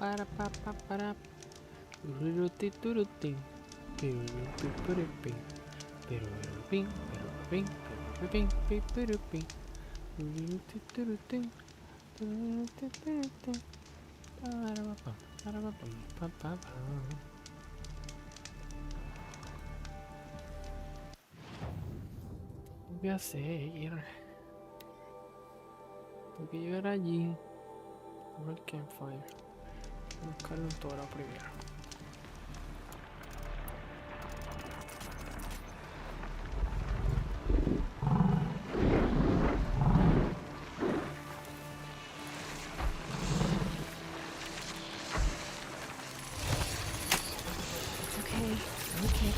Para pa pa para. Tururuti turutin. Pirurupin purupin. Pirurupin pirurupin pirurupin pirurupin. Tururuti turutin. Tururuti turutin. Para pa pa para pa pa pa pa. ¿Qué voy a hacer? Tengo que llegar allí. Por el campfire. Buscar un toro primero. Okay. Okay.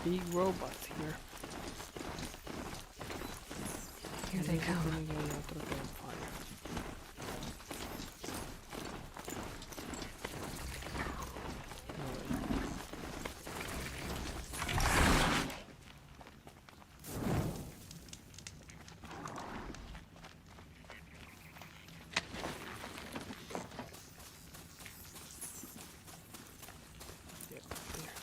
Big robots here. Here they come. Tiene que haber otro campfire. Yep, there.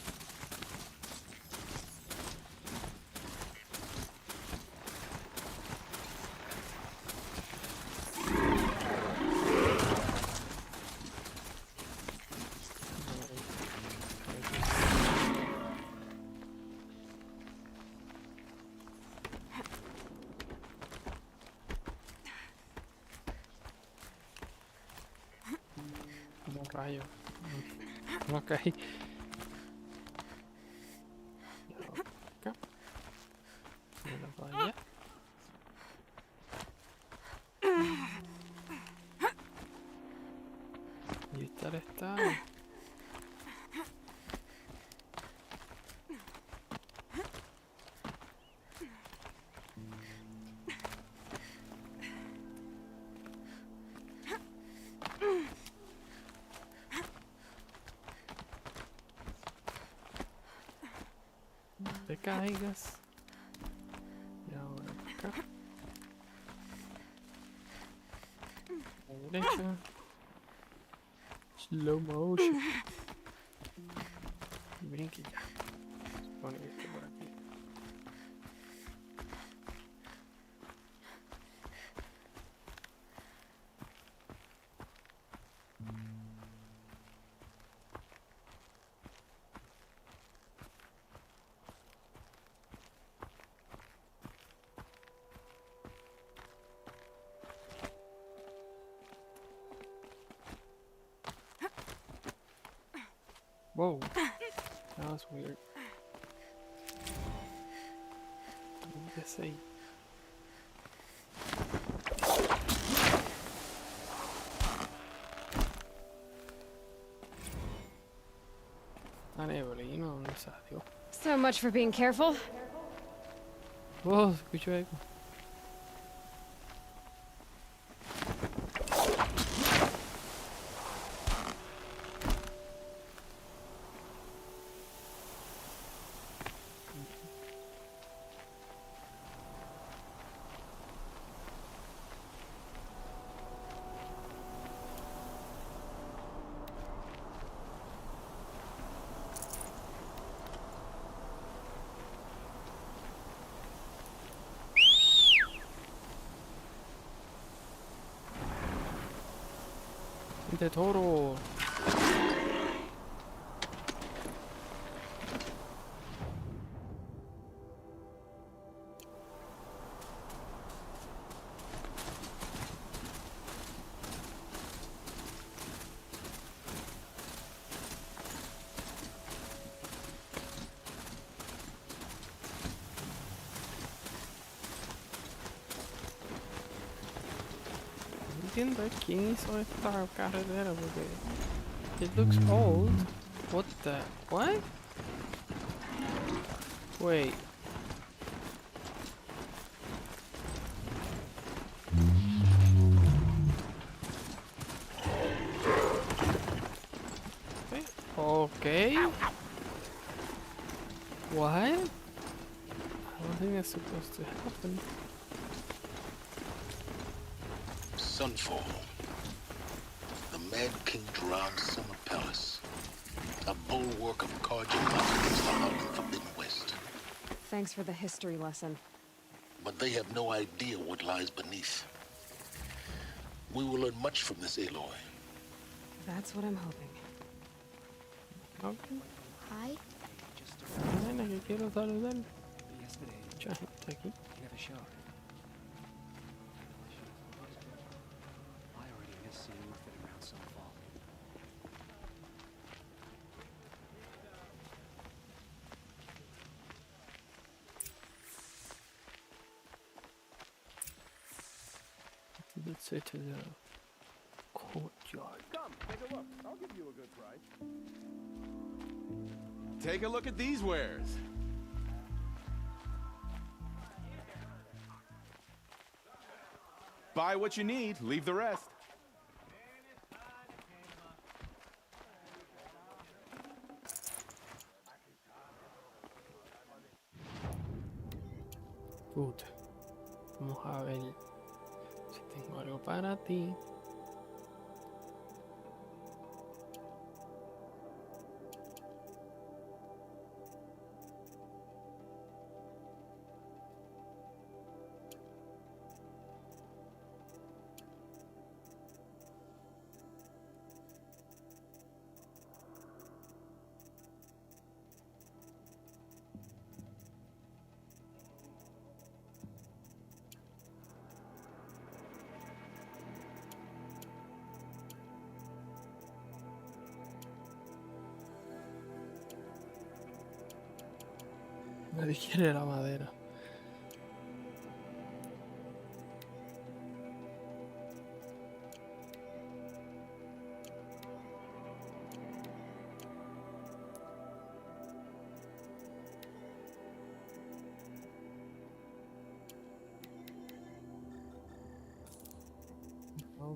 Como rayo. No caí. Acá. Mira para allá. Y está. No te caigas. Y ahora acá. A la derecha. Slow motion. Y brinque ya. Supone que esté por aquí. Whoa. That was weird. ¿Qué es ahí? Ah, neblina, ¿dónde salió? So much for being careful. Wow, escucho eco. ¡De toro! No entiendo quién hizo esta carretera porque it looks old. What the? What? Wait. that's supposed to happen. Sunfall. The Mad King Duran's summer palace. A bulwark of Carja against the howling Forbidden West. Thanks for the history lesson. But they have no idea what lies beneath. We will learn much from this, Aloy. That's what I'm hoping. Ok. Hi. Bueno, que quiero saludar. Yesterday, Mucha gente aquí. you never showed. I already miss seeing you fit around Sunfall. Let's say to the courtyard. Come, take a look. I'll give you a good price. Take a look at these wares. Buy what you need, leave the rest. Good. Vamos a ver si tengo algo para ti. Nadie quiere la madera.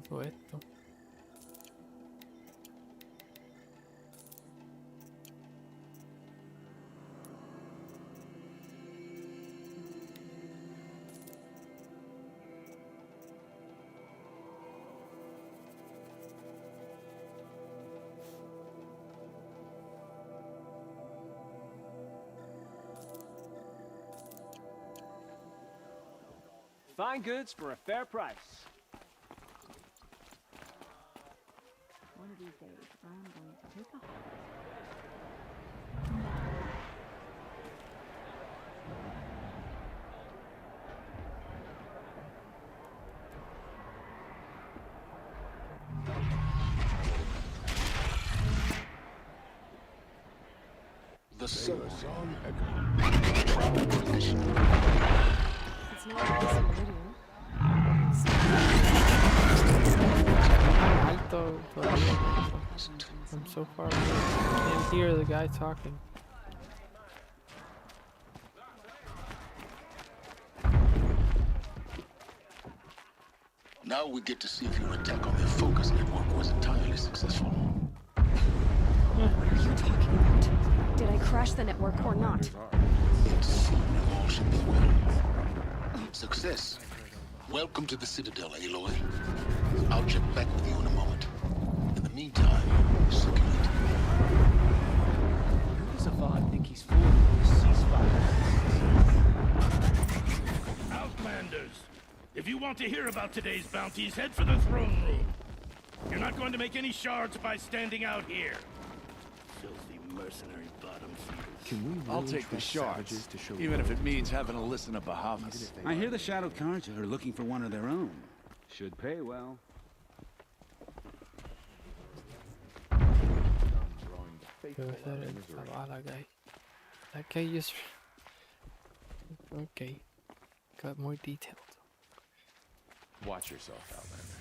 Todo esto. Fine goods for a fair price. One of these days, I'm going to take a hike. The sun. It's not like this Meridian. Alto todavía. I'm so far away. I can't hear the guy talking. Now we get to see if your attack on their focus network was entirely successful. What are you talking about? Did I crash the network or not? It seemed all should be well. Success. Welcome to the Citadel, Aloy. I'll check back with you in a moment. In the meantime, circulate. Who does Avad think he's fooling with this ceasefire? Outlanders! If you want to hear about today's bounties, head for the throne room. You're not going to make any shards by standing out here. Filthy mercenary bottom feeders. I'll take the shards, even if it means having to listen to Bahamas. I hear the Shadow Carja are looking for one of their own. Should pay well. Debe ser la bala guy. That guy just... Okay. Got more detailed. Watch yourself, Outlander.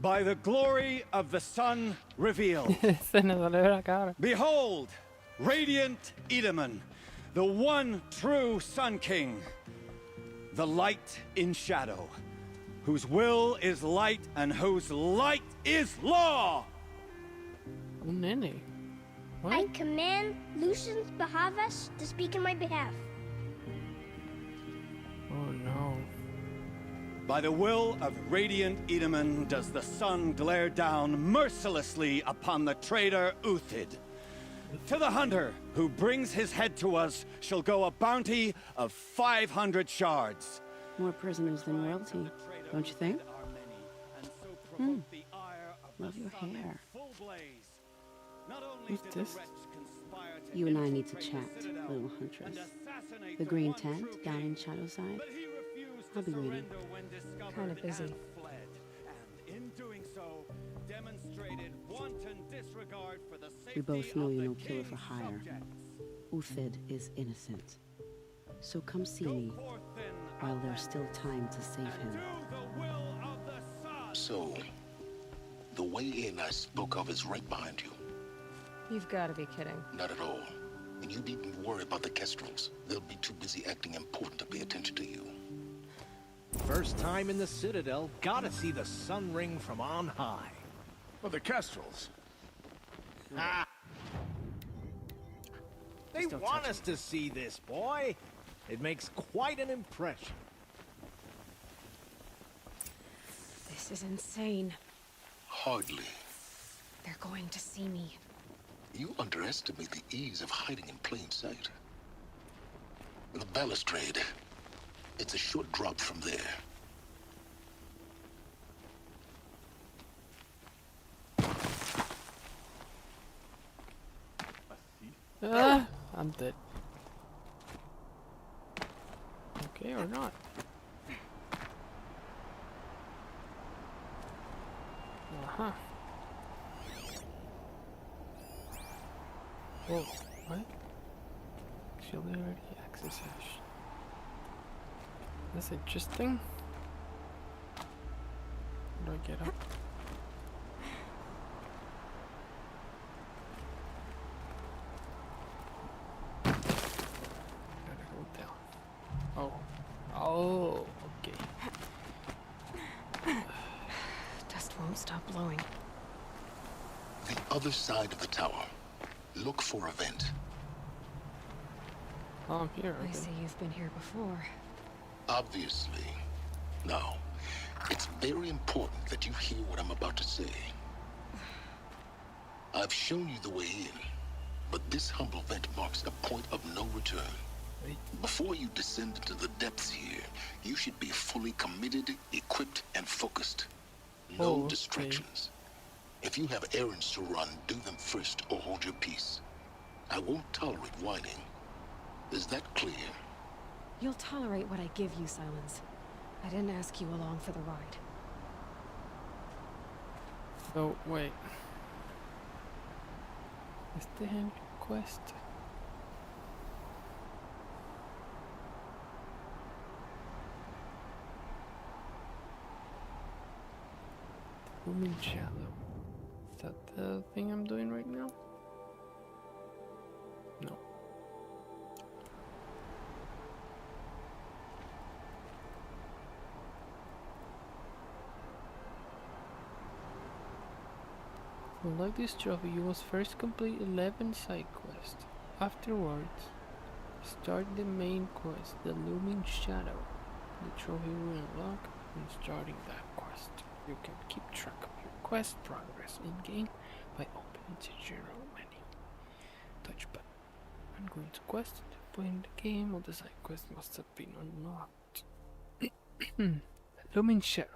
By the glory of the sun revealed. Se nos salió la cara. Behold, radiant Edaman, the one true Sun King, the light in shadow, whose will is light and whose light is law. Oh, Nene. What? I command Lucius Bahavas to speak in my behalf. Oh no. By the will of Radiant Edaman does the sun glare down mercilessly upon the traitor Uthid. To the hunter who brings his head to us shall go a bounty of 500 shards. More prisoners than royalty, don't you think? Love your hair. Who's this? You and I need to chat, little huntress. The green tent down in Shadowside? I'll be waiting. Kind of busy. We both know you're no killer for hire. Uthid is innocent. So come see me while there's still time to save him. So, the way in I spoke of is right behind you. You've got to be kidding. Not at all. And you needn't worry about the Kestrels. They'll be too busy acting important to pay attention to you. First time in the Citadel, gotta see the sun ring from on high. Well, the Kestrels. Ah! They want us to see this, boy. It makes quite an impression. This is insane. Hardly. They're going to see me. You underestimate the ease of hiding in plain sight. The balustrade. It's a short drop from there. I'm dead. Okay or not? Uh-huh. Whoa, what? Auxiliary access hash. That's interesting. How do I get up? Gotta go down. Oh. Oh, okay. Dust won't stop blowing. The other side of the tower. Look for a vent. Oh, I'm here. I Okay. see you've been here before. Obviously. Now, it's very important that you hear what I'm about to say. I've shown you the way in, but this humble vent marks a point of no return. Before you descend into the depths here, you should be fully committed, equipped, and focused. No Okay. distractions. If you have errands to run, do them first or hold your peace. I won't tolerate whining. Is that clear? You'll tolerate what I give you, Silence. I didn't ask you along for the ride. Oh, wait. Is the hand quest? Looming Shadow. Is that the thing I'm doing right now? No. Unlike this trophy, you must first complete 11 side quests. Afterwards, start the main quest, the Looming Shadow. The trophy will unlock when starting that quest. You can keep track of your quest progress in-game by opening the general menu. Touch button. I'm going to quest. At the point in the game, all the side quests must have been unlocked. The Looming Shadow.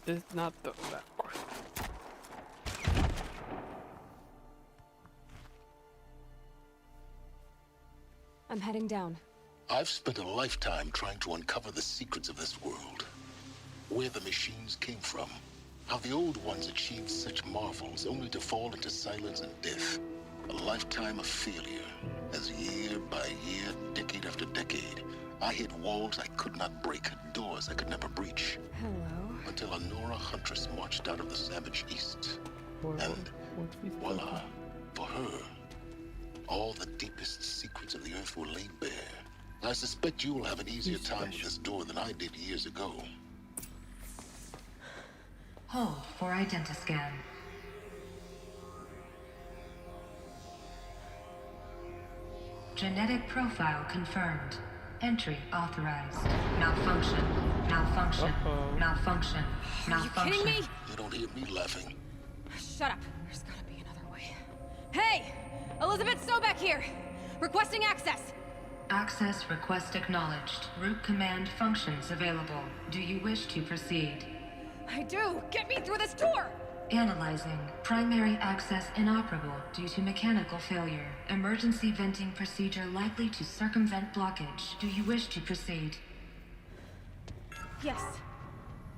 It's not that quest. I'm heading down. I've spent a lifetime trying to uncover the secrets of this world. Where the machines came from. How the old ones achieved such marvels only to fall into silence and death. A lifetime of failure. As year by year, decade after decade, I hit walls I could not break, doors I could never breach. Hello. Until a Nora huntress marched out of the savage east. And voila, for her, all the deepest secrets of the Earth will lay bare. I suspect you will have an easier time with this door than I did years ago. Hold for identiscan. Genetic profile confirmed. Entry authorized. Malfunction. Malfunction. Malfunction. Malfunction. Are you kidding me? You don't hear me laughing. Shut up. There's gotta be another way. Hey! Elizabeth Sobek here! Requesting access! Access request acknowledged. Root command functions available. Do you wish to proceed? I do! Get me through this door! Analyzing. Primary access inoperable due to mechanical failure. Emergency venting procedure likely to circumvent blockage. Do you wish to proceed? Yes.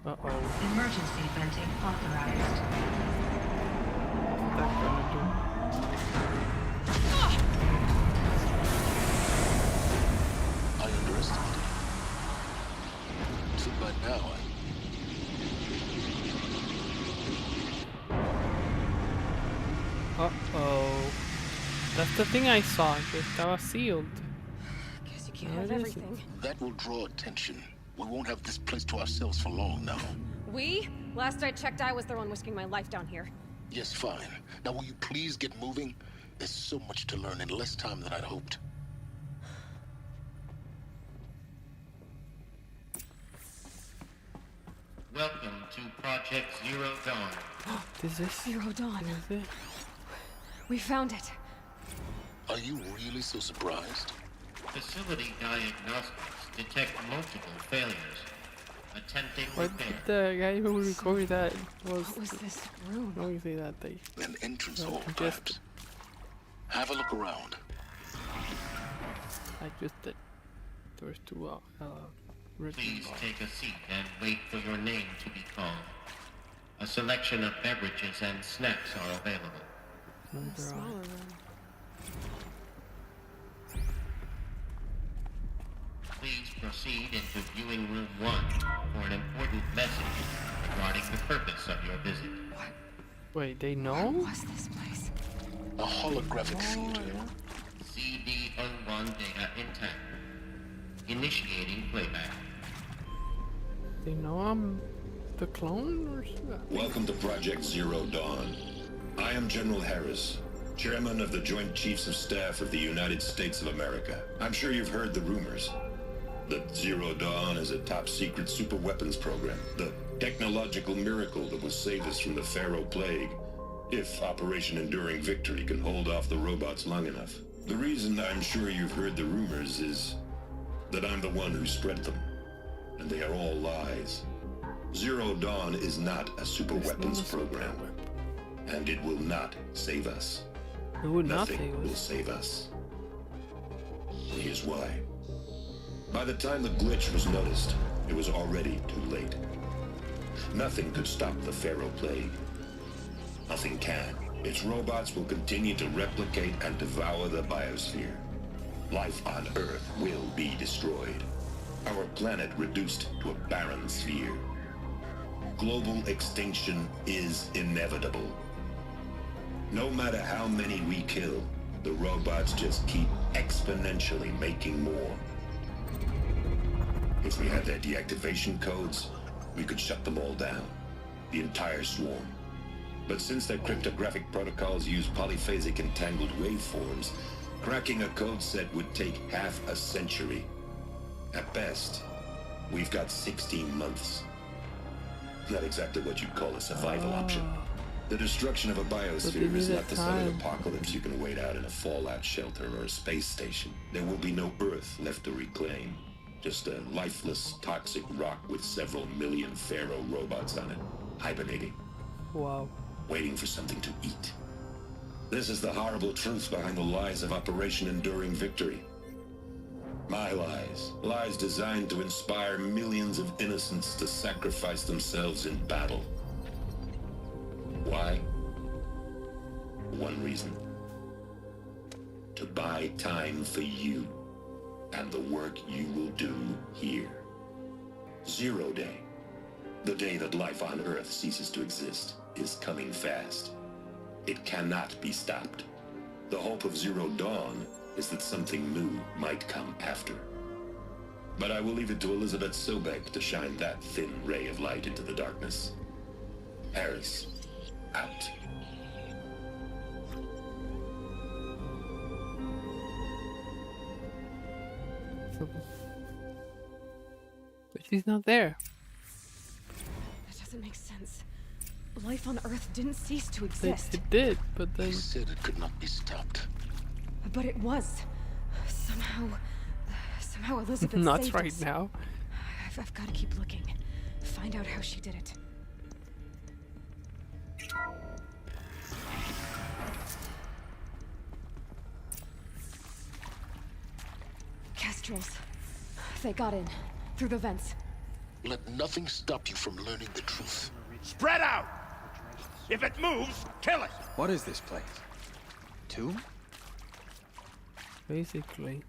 Uh-oh. Emergency venting authorized. What's that gonna do? I underestimated you. So by now, Uh-oh. That's the thing I saw. Que estaba sealed. Guess you can't have everything. That will draw attention. We won't have this place to ourselves for long now. We? Last I checked, I was the one risking my life down here. Yes, fine. Now will you please get moving? There's so much to learn in less time than I'd hoped. Welcome to Project Zero Dawn. Is this Zero Dawn? Is it? We found it. Are you really so surprised? Facility diagnostics detect multiple failures. Attempting What repair. the guy who recorded that was... What was this room? Let me see that thing. An entrance Well, hall, just- perhaps. Have a look around. I just did. There's two written Please bars. take a seat and wait for your name to be called. A selection of beverages and snacks are available. Number on. Please proceed into viewing room 1 for an important message regarding the purpose of your visit. Wait, they know? What's this place? A holographic theater. CD01 data intact. Initiating playback. They know I'm the clone or something? Welcome to Project Zero Dawn. I am General Harris, Chairman of the Joint Chiefs of Staff of the United States of America. I'm sure you've heard the rumors that Zero Dawn is a top-secret superweapons program, the technological miracle that will save us from the Pharaoh Plague, if Operation Enduring Victory can hold off the robots long enough. The reason I'm sure you've heard the rumors is that I'm the one who spread them, and they are all lies. Zero Dawn is not a superweapons program, and it will not save us. It would Nothing not will save us. Here's why. By the time the glitch was noticed, it was already too late. Nothing could stop the Pharaoh Plague. Nothing can. Its robots will continue to replicate and devour the biosphere. Life on Earth will be destroyed. Our planet reduced to a barren sphere. Global extinction is inevitable. No matter how many we kill, the robots just keep exponentially making more. If we had their deactivation codes, we could shut them all down. The entire swarm. But since their cryptographic protocols use polyphasic entangled waveforms, cracking a code set would take half a century. At best, we've got 16 months. Not exactly what you'd call a survival option. The destruction of a biosphere is not the sort of apocalypse you can wait out in a fallout shelter or a space station. There will be no Earth left to reclaim. Just a lifeless, toxic rock with several million Pharaoh robots on it, hibernating. Wow. Waiting for something to eat. This is the horrible truth behind the lies of Operation Enduring Victory. My lies. Lies designed to inspire millions of innocents to sacrifice themselves in battle. Why? One reason. To buy time for you and the work you will do here. Zero Day, the day that life on Earth ceases to exist, is coming fast. It cannot be stopped. The hope of Zero Dawn is that something new might come after. But I will leave it to Elizabeth Sobek to shine that thin ray of light into the darkness. Harris, out. But she's not there. That doesn't make sense. Life on Earth didn't cease to exist. It did, but then... He said it could not be stopped. But it was. Somehow Elizabeth Not saved right us. now. I've got to keep looking. Find out how she did it. Kestrels. They got in. Through the vents. Let nothing stop you from learning the truth. Spread out! If it moves, kill it! What is this place? Tomb? Basically.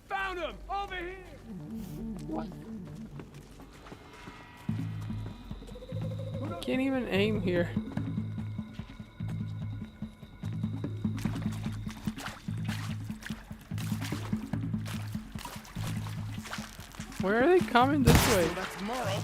Found him! Over here! What? Can't even aim here. Where are they coming this way? That's tomorrow.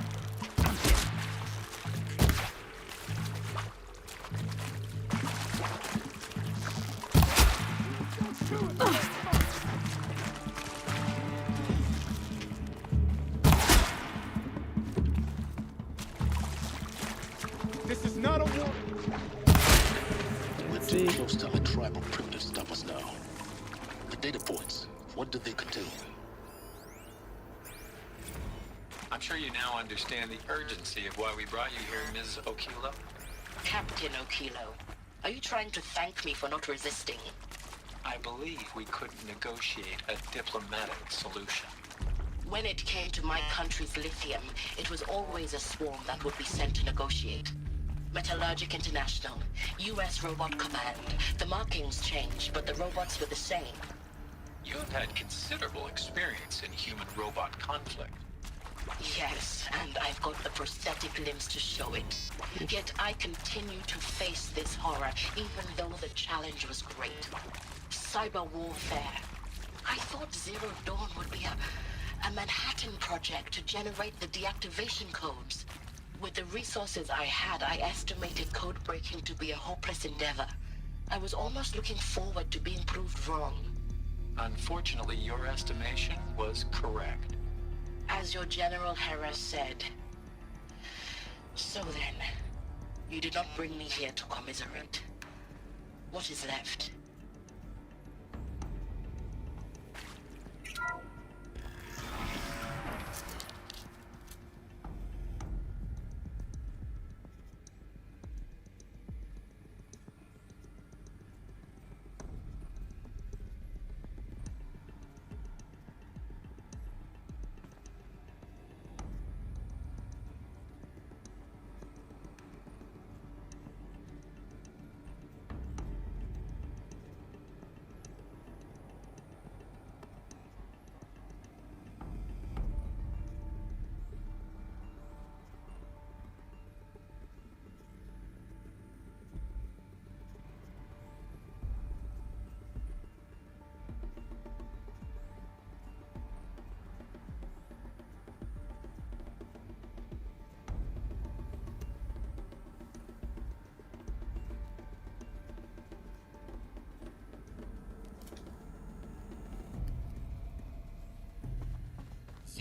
This is not a war. We're too close to a tribal primitive to stop us now. The data points, what do they contain? I'm sure you now understand the urgency of why we brought you here, Ms. Okilo. Captain Okilo, are you trying to thank me for not resisting? I believe we couldn't negotiate a diplomatic solution. When it came to my country's lithium, it was always a swarm that would be sent to negotiate. Metallurgic International, U.S. Robot Command. The markings changed, but the robots were the same. You have had considerable experience in human-robot conflict. Yes, and I've got the prosthetic limbs to show it. Yet I continue to face this horror, even though the challenge was great. Cyber warfare. I thought Zero Dawn would be a Manhattan project to generate the deactivation codes. With the resources I had, I estimated code breaking to be a hopeless endeavor. I was almost looking forward to being proved wrong. Unfortunately, your estimation was correct. As your General Hera said. So then, you did not bring me here to commiserate. What is left?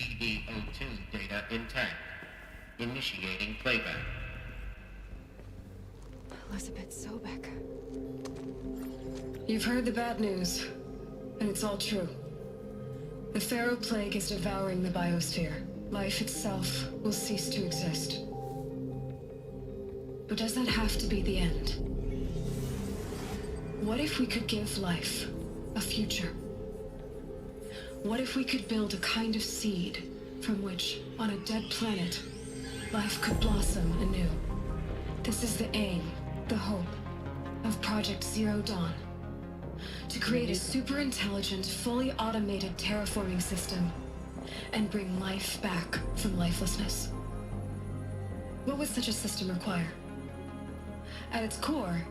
CD02 data intact. Initiating playback. Elizabeth Sobek. You've heard the bad news, and it's all true. The Pharaoh Plague is devouring the biosphere. Life itself will cease to exist. But does that have to be the end? What if we could give life a future? What if we could build a kind of seed from which, on a dead planet, life could blossom anew. This is the aim, the hope, of Project Zero Dawn. To create a super-intelligent, fully automated terraforming system and bring life back from lifelessness. What would such a system require? At its core,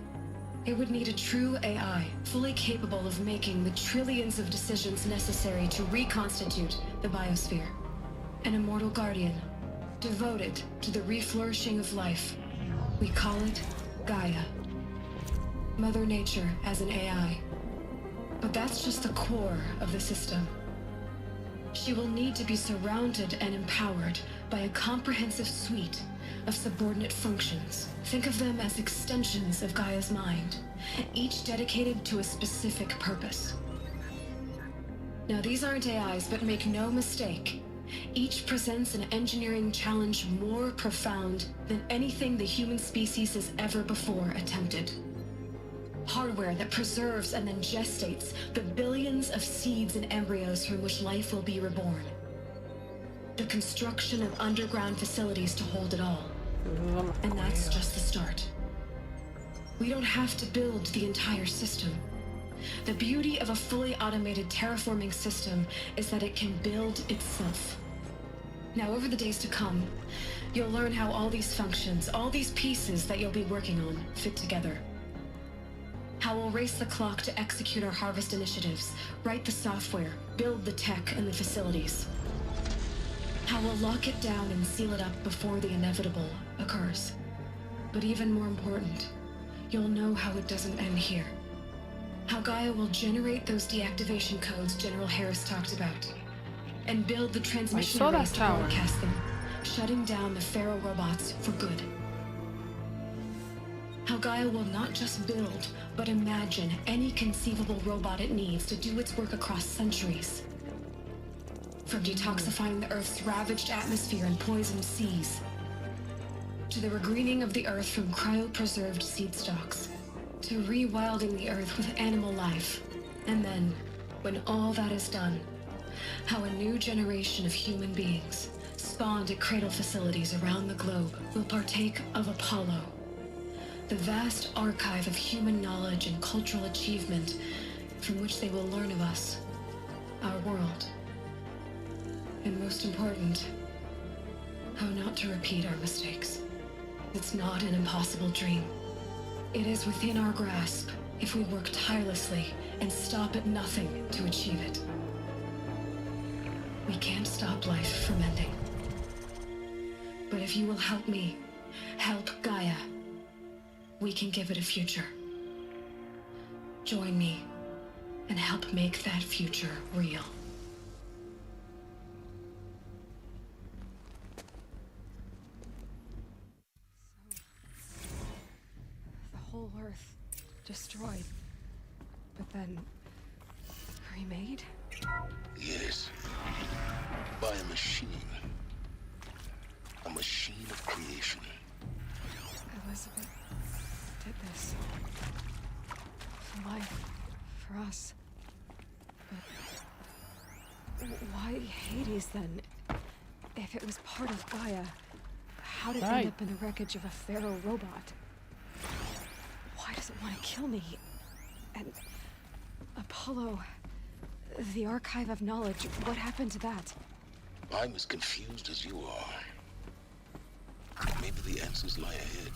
it would need a true AI, fully capable of making the trillions of decisions necessary to reconstitute the biosphere. An immortal guardian, devoted to the reflourishing of life. We call it Gaia. Mother Nature as an AI. But that's just the core of the system. She will need to be surrounded and empowered by a comprehensive suite of subordinate functions. Think of them as extensions of Gaia's mind, each dedicated to a specific purpose. Now, these aren't AIs, but make no mistake, each presents an engineering challenge more profound than anything the human species has ever before attempted. Hardware that preserves and then gestates the billions of seeds and embryos from which life will be reborn. The construction of underground facilities to hold it all. And that's just the start. We don't have to build the entire system. The beauty of a fully automated terraforming system is that it can build itself. Now, over the days to come, you'll learn how all these functions, all these pieces that you'll be working on, fit together. How we'll race the clock to execute our harvest initiatives, write the software, build the tech and the facilities. How we'll lock it down and seal it up before the inevitable occurs. But even more important, you'll know how it doesn't end here. How Gaia will generate those deactivation codes General Harris talked about, and build the transmission arrays to broadcast them, shutting down the Pharaoh robots for good. How Gaia will not just build, but imagine any conceivable robot it needs to do its work across centuries. From detoxifying the Earth's ravaged atmosphere and poisoned seas, to the regreening of the Earth from cryopreserved seed stalks, to rewilding the Earth with animal life. And then, when all that is done, how a new generation of human beings, spawned at cradle facilities around the globe, will partake of Apollo, the vast archive of human knowledge and cultural achievement from which they will learn of us, our world. And most important, how not to repeat our mistakes. It's not an impossible dream. It is within our grasp if we work tirelessly and stop at nothing to achieve it. We can't stop life from ending. But if you will help me, help Gaia, we can give it a future. Join me and help make that future real. The whole Earth destroyed, but then remade? Yes. By a machine. A machine of creation. Elizabeth did this. For life. For us. But why Hades then? If it was part of Gaia, how'd it end up in the wreckage of a Pharaoh robot? Why does it want to kill me? And Apollo, the archive of knowledge, what happened to that? I'm as confused as you are. Maybe the answers lie ahead.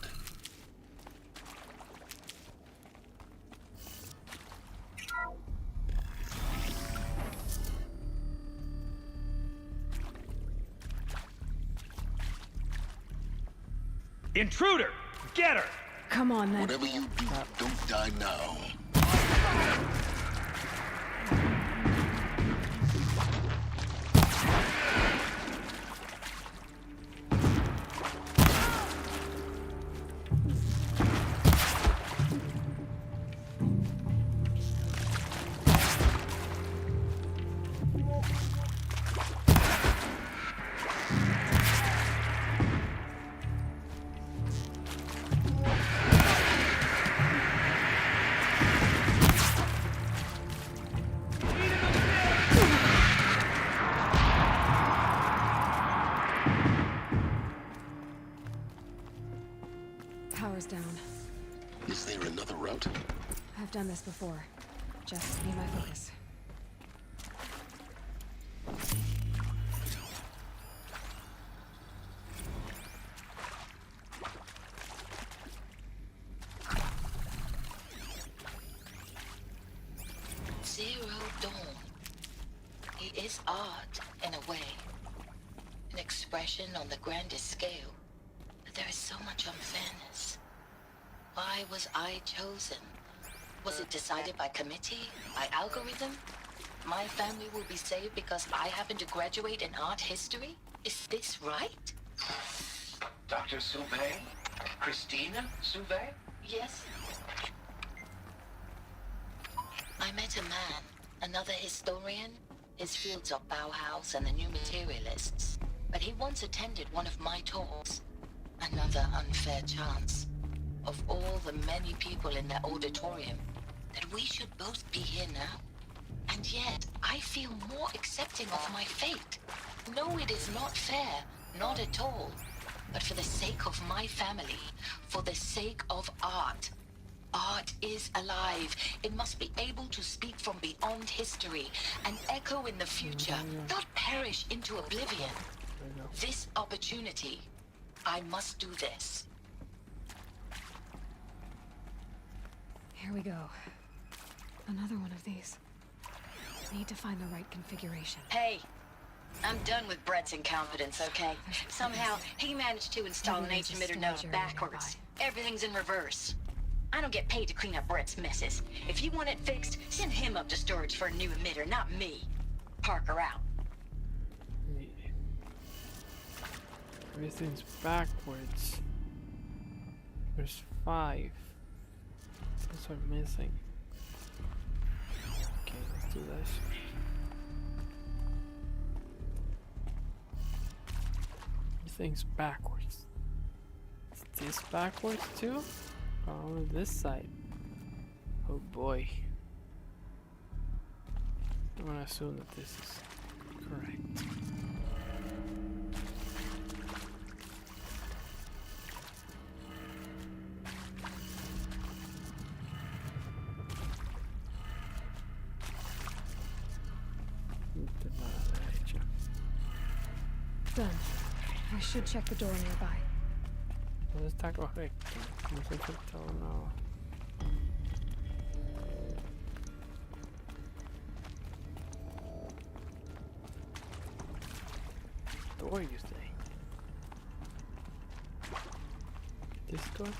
Intruder! Get her! Come on, then. Whatever you do, don't die now. out? I've done this before. Just be my focus. Zero Dawn. It is art, in a way. An expression on the grandest scale. But there is so much unfairness. Why was I chosen? Was it decided by committee? By algorithm? My family will be saved because I happen to graduate in art history? Is this right? Dr. Sauvé? Christina Sauvé? Yes. I met a man, another historian. His fields are Bauhaus and the New Materialists. But he once attended one of my talks. Another unfair chance. Of all the many people in that auditorium, that we should both be here now. And yet, I feel more accepting of my fate. No, it is not fair, not at all. But for the sake of my family, for the sake of art. Art is alive. It must be able to speak from beyond history and echo in the future, not perish into oblivion. This opportunity, I must do this. Here we go. Another one of these. Need to find the right configuration. Hey, I'm done with Brett's incompetence, okay? Somehow, he managed to install an H-emitter node backwards. Everything's in reverse. I don't get paid to clean up Brett's messes. If you want it fixed, send him up to storage for a new emitter, not me. Parker out. Everything's backwards. There's 5. Those are missing. Okay, let's do this. Everything's backwards. Is this backwards too? Oh, this side. Oh boy. I'm gonna assume that this is correct. Done. I should check the door nearby. No está correcto. No se faltó nada. Door, you say? This door?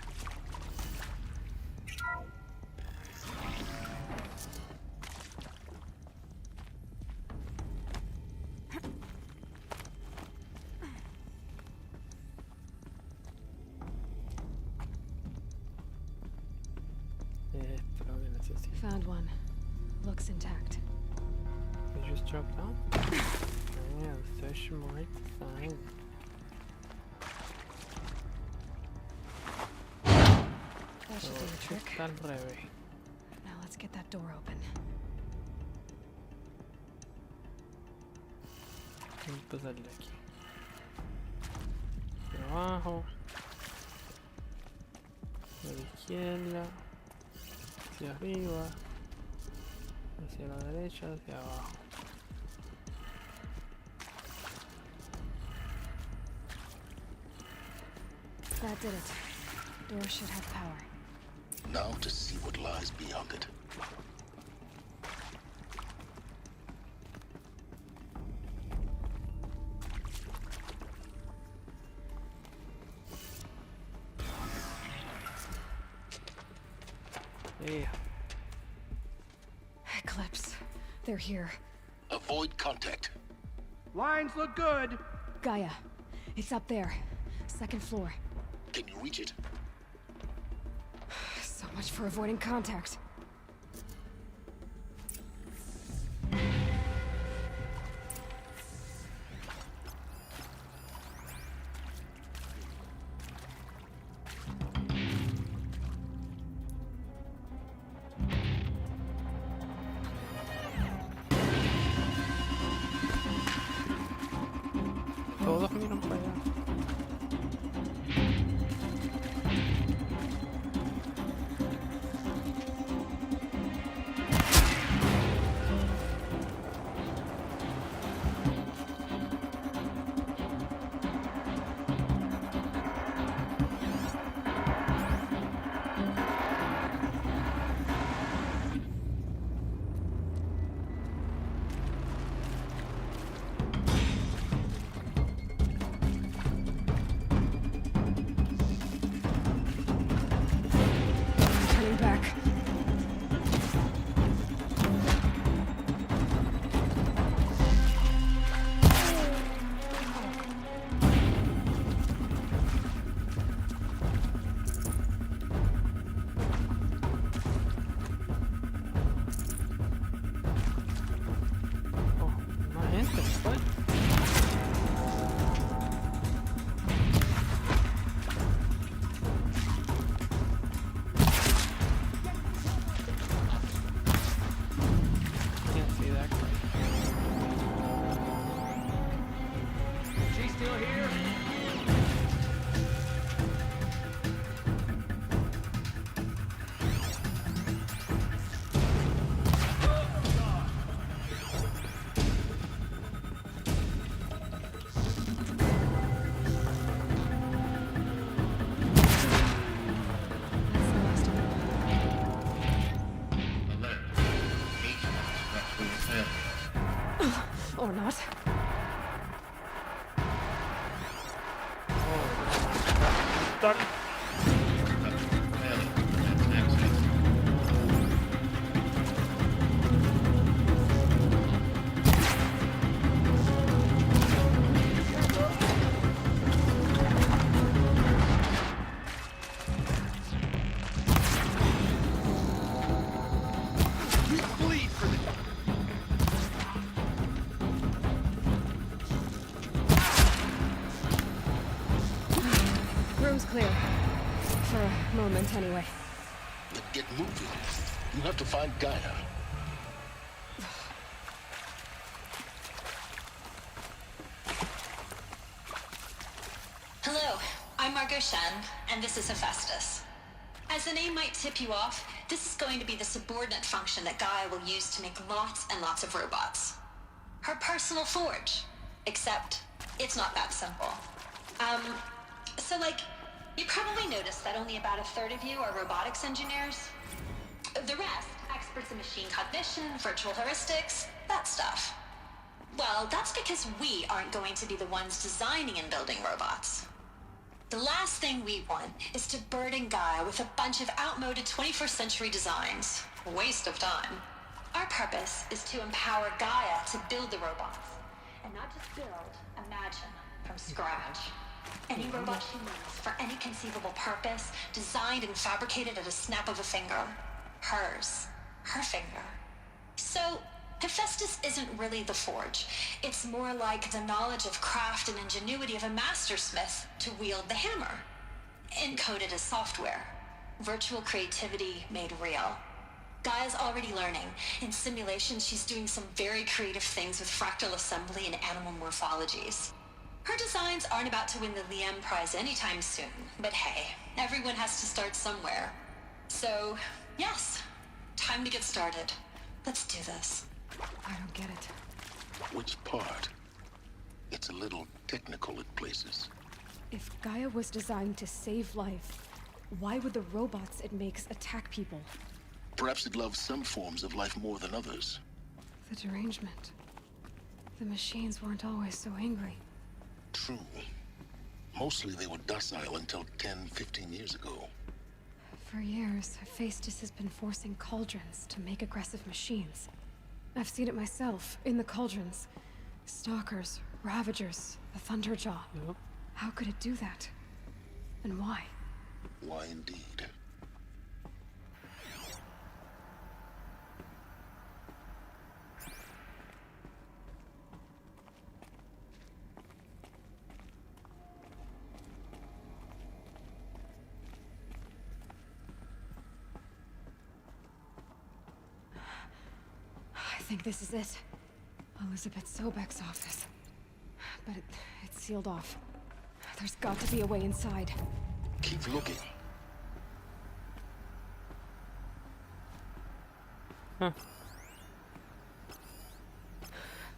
Found one. Looks intact. You just jumped down? Yeah, the station right fine. That should do the trick. Está al revés. Now let's get that door open. Vamos a pasarle aquí. Hacia abajo. A la izquierda. Hacia arriba. Hacia la derecha, hacia abajo. That did it. Door should have power. Now to see what lies beyond it. Yeah. Eclipse. They're here. Avoid contact. Lines look good. Gaia. It's up there. 2nd floor. Can you reach it? So much for avoiding contact. Todos miran para allá. Or not. Stuck. Room's clear. For a moment, anyway. Then get moving. You have to find Gaia. Hello, I'm Margot Shen, and this is Hephaestus. As the name might tip you off, this is going to be the subordinate function that Gaia will use to make lots and lots of robots. Her personal forge. Except, it's not that simple. So you probably noticed that only about a third of you are robotics engineers. The rest, experts in machine cognition, virtual heuristics, that stuff. Well, that's because we aren't going to be the ones designing and building robots. The last thing we want is to burden Gaia with a bunch of outmoded 21st century designs. Waste of time. Our purpose is to empower Gaia to build the robots. And not just build, imagine, from scratch. Any robot she needs, for any conceivable purpose, designed and fabricated at a snap of a finger. Hers. Her finger. So, Hephaestus isn't really the forge. It's more like the knowledge of craft and ingenuity of a mastersmith to wield the hammer. Encoded as software. Virtual creativity made real. Gaia's already learning. In simulations, she's doing some very creative things with fractal assembly and animal morphologies. Her designs aren't about to win the Liam Prize anytime soon, but hey, everyone has to start somewhere. So, yes, time to get started. Let's do this. I don't get it. Which part? It's a little technical at places. If Gaia was designed to save life, why would the robots it makes attack people? Perhaps it loves some forms of life more than others. The derangement. The machines weren't always so angry. True. Mostly they were docile until 10, 15 years ago. For years, Hephaestus has been forcing cauldrons to make aggressive machines. I've seen it myself, in the cauldrons. Stalkers, Ravagers, the Thunderjaw. Yep. How could it do that? And why? Why indeed? I think this is it. Elizabeth Sobek's office. But it's sealed off. There's got to be a way inside. Keep looking. Huh.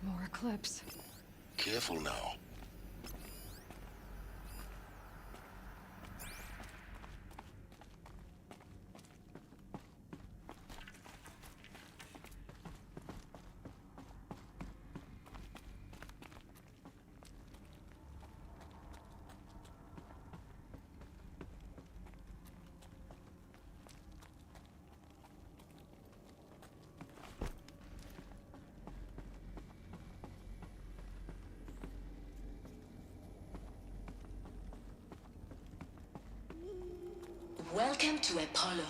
More Eclipse. Careful now. Welcome to Apollo,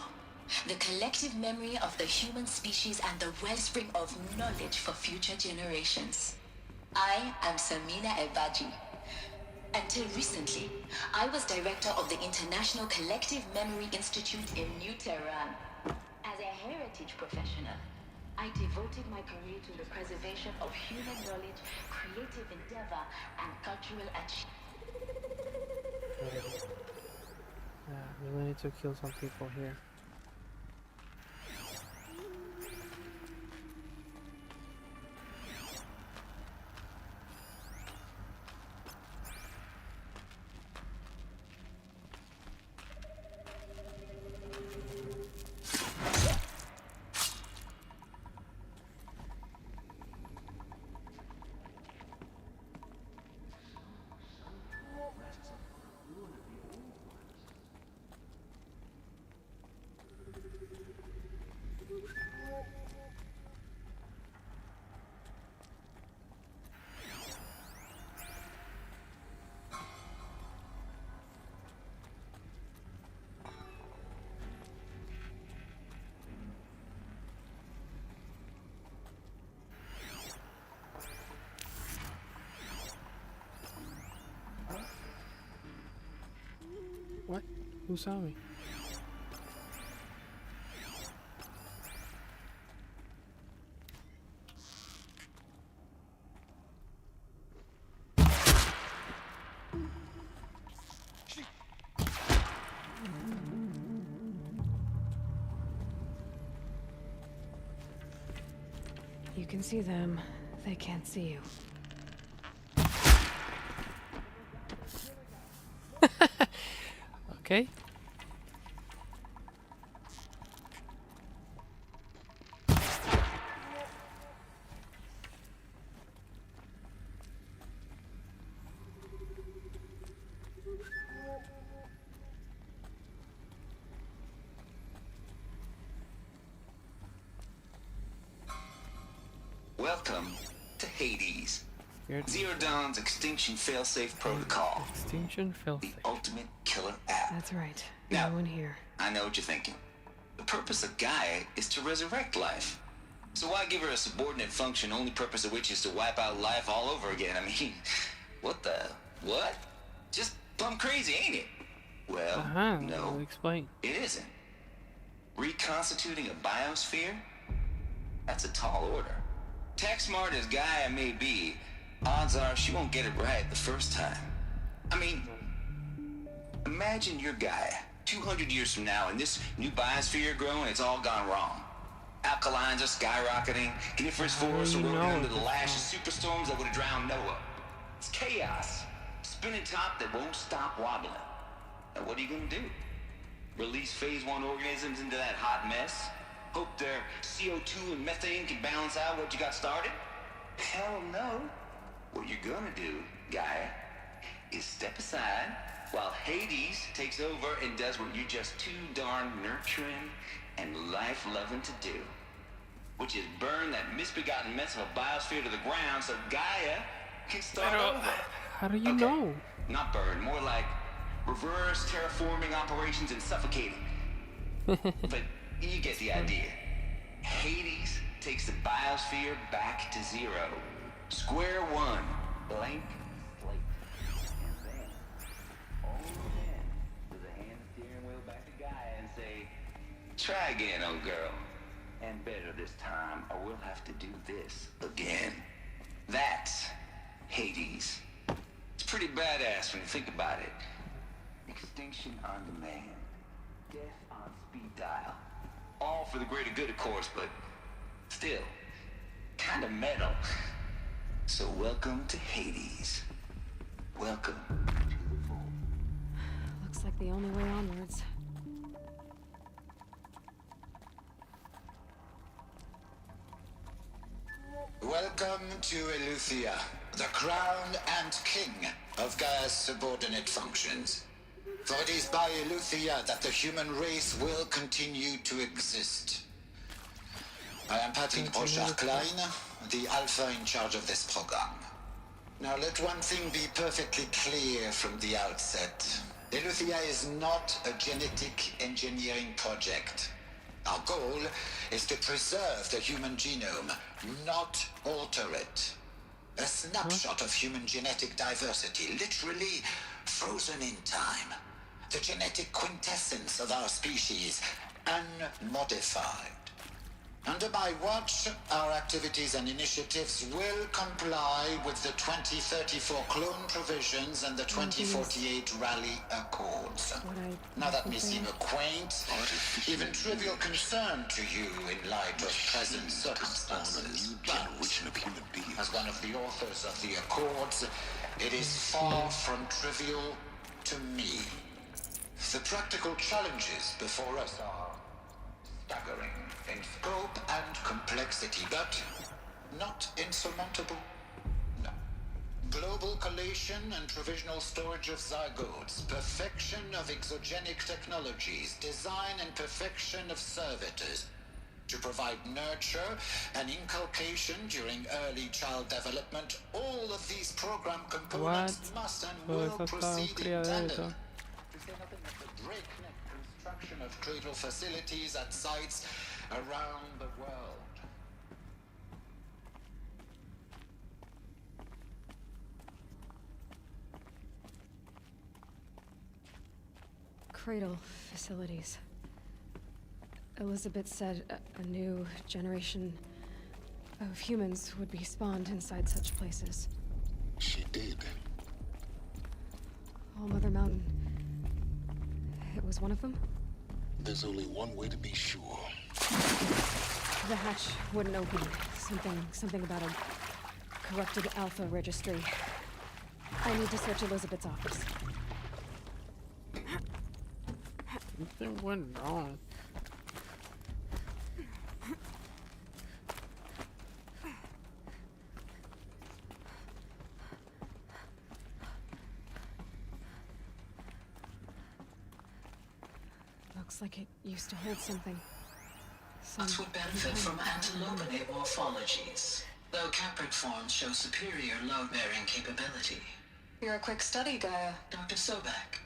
the collective memory of the human species and the wellspring of knowledge for future generations. I am Samina Ebaji. Until recently, I was director of the International Collective Memory Institute in New Tehran. As a heritage professional, I devoted my career to the preservation of human knowledge, creative endeavor, and cultural achievement. Yeah, we need to kill some people here. Who saw me? You can see them. They can't see you. Okay. Welcome to Hades. Zero Dawn's extinction failsafe protocol. Extinction failsafe. The ultimate killer app. That's right. Now, No one here. I know what you're thinking. The purpose of Gaia is to resurrect life. So why give her a subordinate function, only purpose of which is to wipe out life all over again? I mean, what? Just plumb crazy, ain't it? Well, no. Explain. It isn't. Reconstituting a biosphere? That's a tall order. Tech smart as Gaia may be, odds are she won't get it right the first time. I mean, imagine you're Gaia, 200 years from now, and this new biosphere you're growing, it's all gone wrong. Alkalines are skyrocketing, coniferous forests are rolling under the lash of superstorms that would have drowned Noah. It's chaos. Spinning top that won't stop wobbling. Now what are you gonna do? Release phase 1 organisms into that hot mess? Hope their CO2 and methane can balance out what you got started? Hell no. What you're gonna do, Gaia, is step aside while Hades takes over and does what you're just too darn nurturing and life-loving to do. Which is burn that misbegotten mess of a biosphere to the ground so Gaia can start over. How do you know? Not burn, more like reverse terraforming operations and suffocating. But you get the idea. Hades takes the biosphere back to zero. Square one. Blank slate. And then, only then, does a hand the steering wheel back to Gaia and say, try again, old girl. And better this time, or we'll have to do this again. That's Hades. It's pretty badass when you think about it. Extinction on demand. Death on speed dial. All for the greater good, of course, but still, kind of metal. So welcome to Hades. Welcome to the fold. Looks like the only way onwards. Welcome to Eleuthia, the crown and king of Gaia's subordinate functions. For it is by Eleuthia that the human race will continue to exist. I am Patrick Brochard-Klein, the Alpha in charge of this program. Now let one thing be perfectly clear from the outset. Eleuthia is not a genetic engineering project. Our goal is to preserve the human genome, not alter it. A snapshot of human genetic diversity, literally frozen in time. The genetic quintessence of our species, unmodified. Under my watch, our activities and initiatives will comply with the 2034 clone provisions and the 2048 Rally Accords. Now that may seem a quaint, even trivial concern to you in light of present circumstances, but as one of the authors of the Accords, it is far from trivial to me. The practical challenges before us are staggering in scope and complexity, but not insurmountable. No. Global collation and provisional storage of zygotes, perfection of exogenic technologies, design and perfection of servitors, to provide nurture and inculcation during early child development. All of these program components must and will proceed in tandem. To say nothing of the breakneck construction of cradle facilities at sites around the world. Cradle facilities. Elizabeth said a new generation of humans would be spawned inside such places. She did. All Mother Mountain. It was one of them? There's only one way to be sure. The hatch wouldn't open. Something about a corrupted Alpha registry. I need to search Elizabeth's office. Something went wrong. Looks like it used to hold something. Us would benefit from antilopinate morphologies, though Caprid forms show superior load-bearing capability. You're a quick study, Gaia. Dr. Sobek,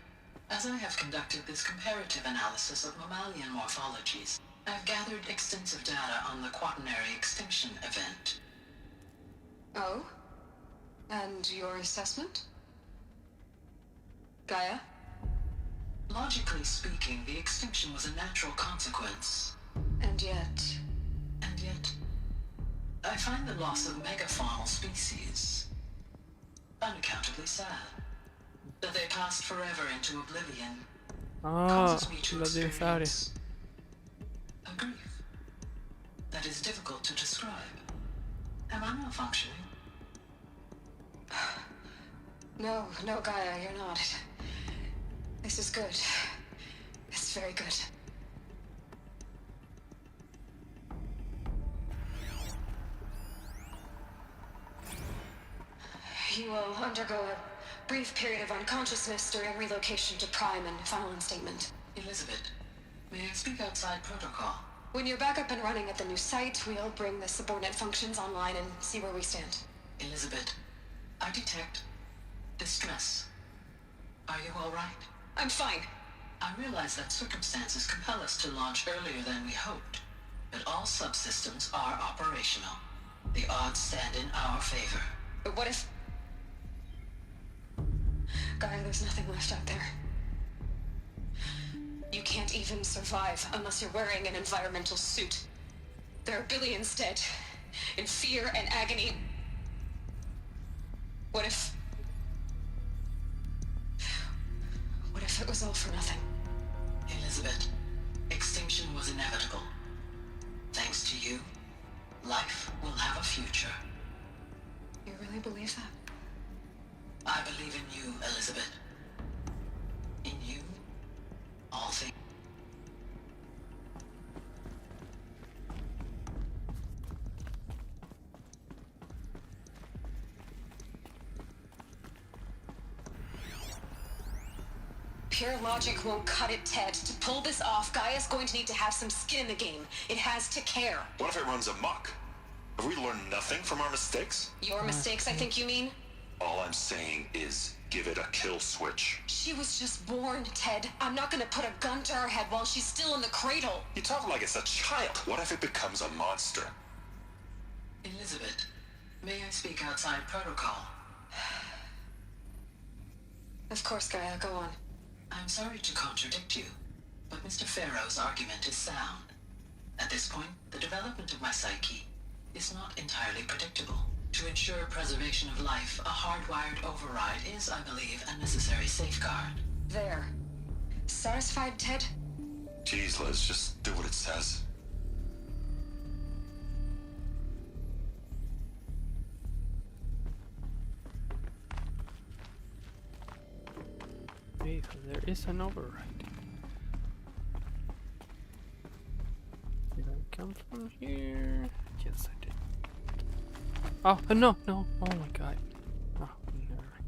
as I have conducted this comparative analysis of mammalian morphologies, I've gathered extensive data on the quaternary extinction event. Oh? And your assessment? Gaia? Logically speaking, the extinction was a natural consequence. And yet, I find the loss of megafaunal species unaccountably sad. That they passed forever into oblivion causes me to experience a grief that is difficult to describe. Am I malfunctioning? No, Gaia, you're not. This is good. It's very good. You will undergo a brief period of unconsciousness during relocation to Prime and final instatement. Elizabeth, may I speak outside protocol? When you're back up and running at the new site, we'll bring the subordinate functions online and see where we stand. Elizabeth, I detect distress. Are you all right? I'm fine. I realize that circumstances compel us to launch earlier than we hoped, but all subsystems are operational. The odds stand in our favor. But what if... Gaia, there's nothing left out there. You can't even survive unless you're wearing an environmental suit. There are billions dead, in fear and agony. What if it was all for nothing? Elizabeth, extinction was inevitable. Thanks to you, life will have a future. You really believe that? I believe in you, Elizabeth. In you, all things. Pure logic won't cut it, Ted. To pull this off, Gaia's going to need to have some skin in the game. It has to care. What if it runs amok? Have we learned nothing from our mistakes? Your mistakes, I think you mean? All I'm saying is, give it a kill switch. She was just born, Ted. I'm not gonna put a gun to her head while she's still in the cradle. You talk like it's a child. What if it becomes a monster? Elizabeth, may I speak outside protocol? Of course, Gaia, go on. I'm sorry to contradict you, but Mr. Farrow's argument is sound. At this point, the development of my psyche is not entirely predictable. To ensure preservation of life, a hardwired override is, I believe, a necessary safeguard. There. Satisfied, Ted? Jeez, Liz, just do what it says. Okay, so there is an override. Did I come from here? Yes, I did. Oh, no. Oh my god. Oh, never mind.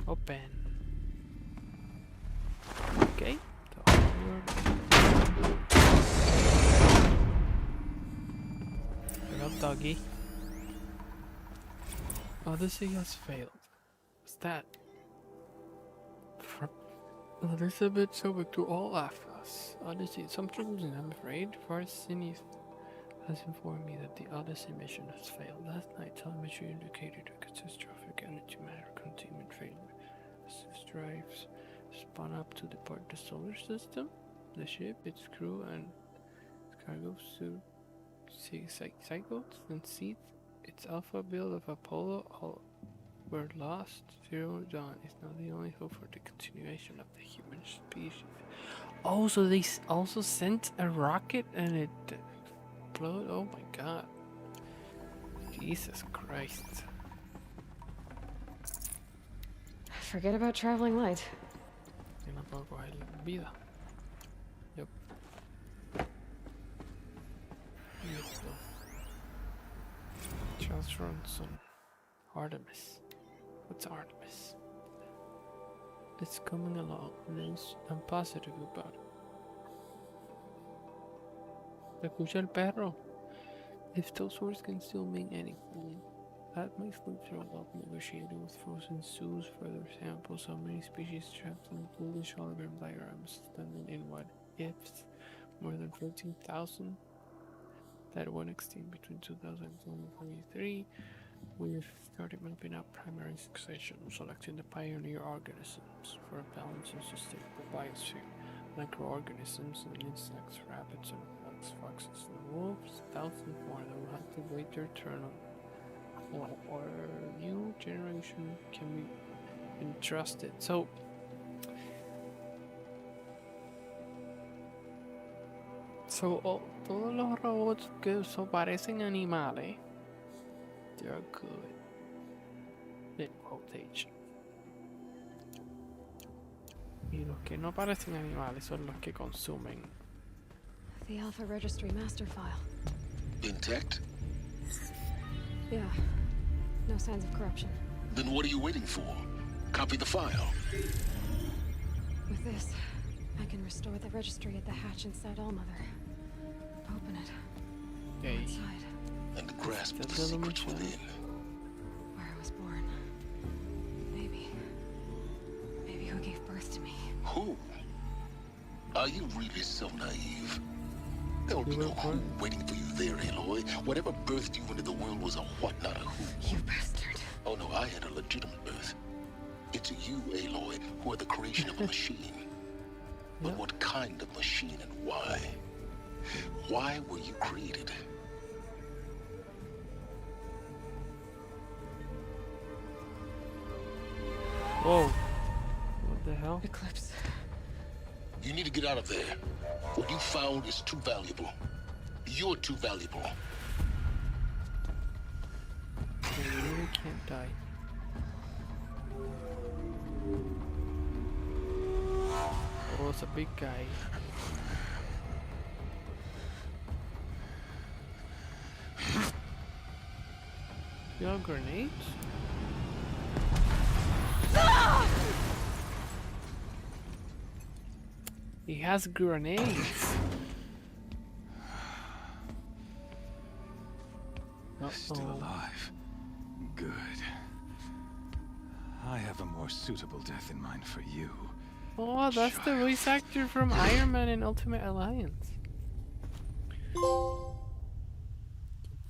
Open. Okay. So Get up, doggy. Odyssey has failed. What's that? From Elizabeth Sobek to all Alphas. Odyssey, some troubles, and I'm afraid. Farcini has informed me that the Odyssey mission has failed. Last night, telemetry indicated a catastrophic antimatter containment failure. As drives spun up to depart the solar system, the ship, its crew, and its cargo cycles and seats, its alpha build of Apollo, all were lost. Zero Dawn is now the only hope for the continuation of the human species. Oh, so they also sent a rocket and it exploded? Oh my god. Jesus Christ. Forget about traveling light. Que no puedo coger vida. Yep. Listo. Charles Ronson. Artemis. What's Artemis? It's coming along. I'm positive about it. Escucha el perro. If those words can still mean anything, that makes Luthor love negotiating with frozen zoos for their samples. So many species trapped in foolish hologram diagrams, standing in what ifs. More than 14,000 that went extinct between 2000 and 2023. We've started mapping out primary succession, selecting the pioneer organisms for a balanced and sustainable biosphere. Microorganisms and insects, rabbits and bugs, foxes and wolves, thousands more that will have to wait their turn on, or new generation can be entrusted. So todos los robots que parecen animales, they're good. In quotation. Y los que no parecen animales son los que consumen. The Alpha Registry master file. Intact? Yeah. No signs of corruption. Then what are you waiting for? Copy the file. With this, I can restore the registry at the hatch inside Allmother. Open it. Hey. Inside. And grasp the secrets within. Where I was born. Maybe who gave birth to me. Who? Are you really so naive? There'll be no who waiting for you there, Aloy. Whatever birthed you into the world was a what, not a who. You bastard. Oh no, I had a legitimate birth. It's you, Aloy, who are the creation of a machine. But what kind of machine and why? Why were you created? Whoa. What the hell? Eclipse. You need to get out of there. What you found is too valuable. You're too valuable. You really can't die. Oh, it's a big guy. You have grenades? He has grenades. Still alive. Good. I have a more suitable death in mind for you. Oh, that's the voice actor from Iron Man and Ultimate Alliance.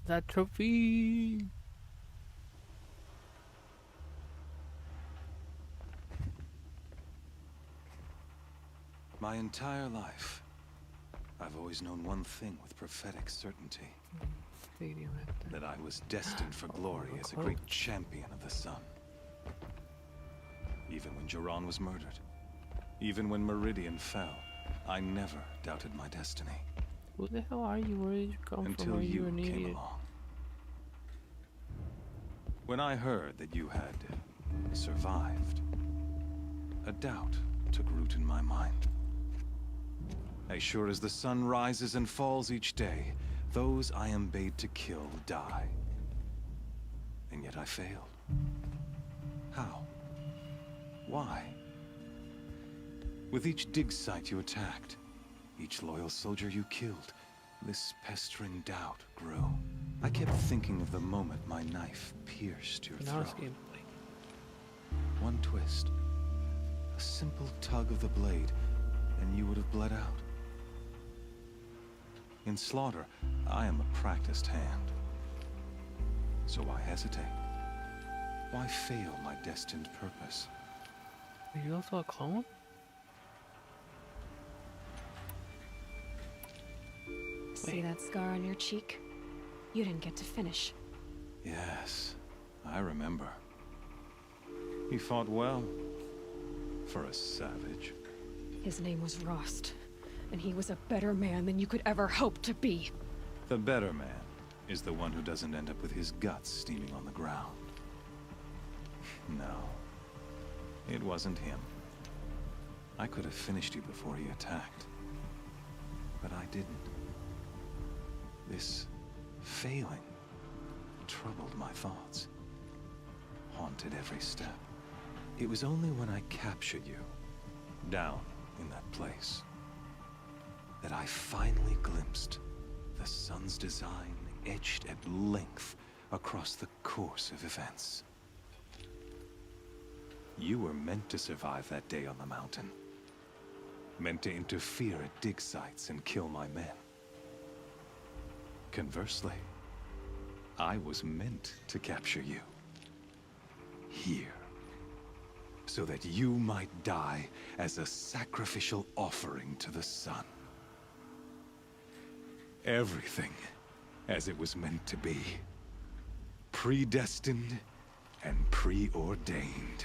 That trophy. My entire life, I've always known one thing with prophetic certainty. That I was destined for glory as a great champion of the sun. Even when Jiran was murdered, even when Meridian fell, I never doubted my destiny. Who the hell are you? Where did you come from? Until you came along. When I heard that you had survived, a doubt took root in my mind. As sure as the sun rises and falls each day, those I am bade to kill die. And yet I failed. How? Why? With each dig site you attacked, each loyal soldier you killed, this pestering doubt grew. I kept thinking of the moment my knife pierced your throat. One twist, a simple tug of the blade, and you would have bled out. In slaughter, I am a practiced hand. So why hesitate? Why fail my destined purpose? Are you also a clone? See that scar on your cheek? You didn't get to finish. Yes, I remember. He fought well. For a savage. His name was Rost, and he was a better man than you could ever hope to be. The better man is the one who doesn't end up with his guts steaming on the ground. No, it wasn't him. I could have finished you before he attacked, but I didn't. This failing troubled my thoughts, haunted every step. It was only when I captured you, down in that place, that I finally glimpsed the sun's design etched at length across the course of events. You were meant to survive that day on the mountain. Meant to interfere at dig sites and kill my men. Conversely, I was meant to capture you. Here. So that you might die as a sacrificial offering to the sun. Everything as it was meant to be. Predestined and preordained.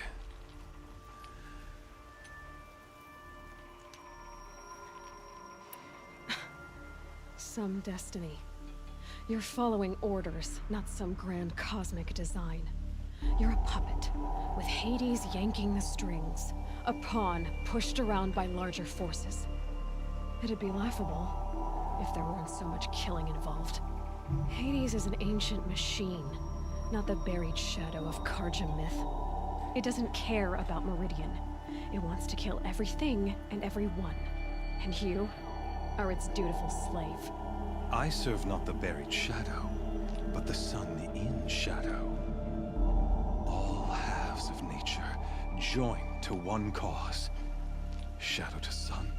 Some destiny. You're following orders, not some grand cosmic design. You're a puppet, with Hades yanking the strings. A pawn pushed around by larger forces. It'd be laughable if there weren't so much killing involved. Hades is an ancient machine, not the buried shadow of Karja myth. It doesn't care about Meridian. It wants to kill everything and everyone. And you are its dutiful slave. I serve not the buried shadow, but the sun in shadow. All halves of nature joined to one cause. Shadow to sun,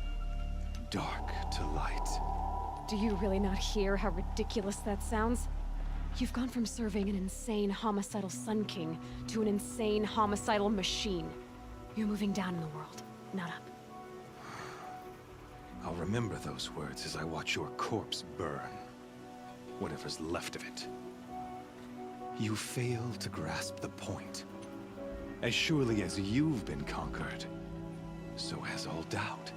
dark to light. Do you really not hear how ridiculous that sounds? You've gone from serving an insane homicidal Sun King to an insane homicidal machine. You're moving down in the world, not up. I'll remember those words as I watch your corpse burn. Whatever's left of it. You fail to grasp the point. As surely as you've been conquered, so has all doubt.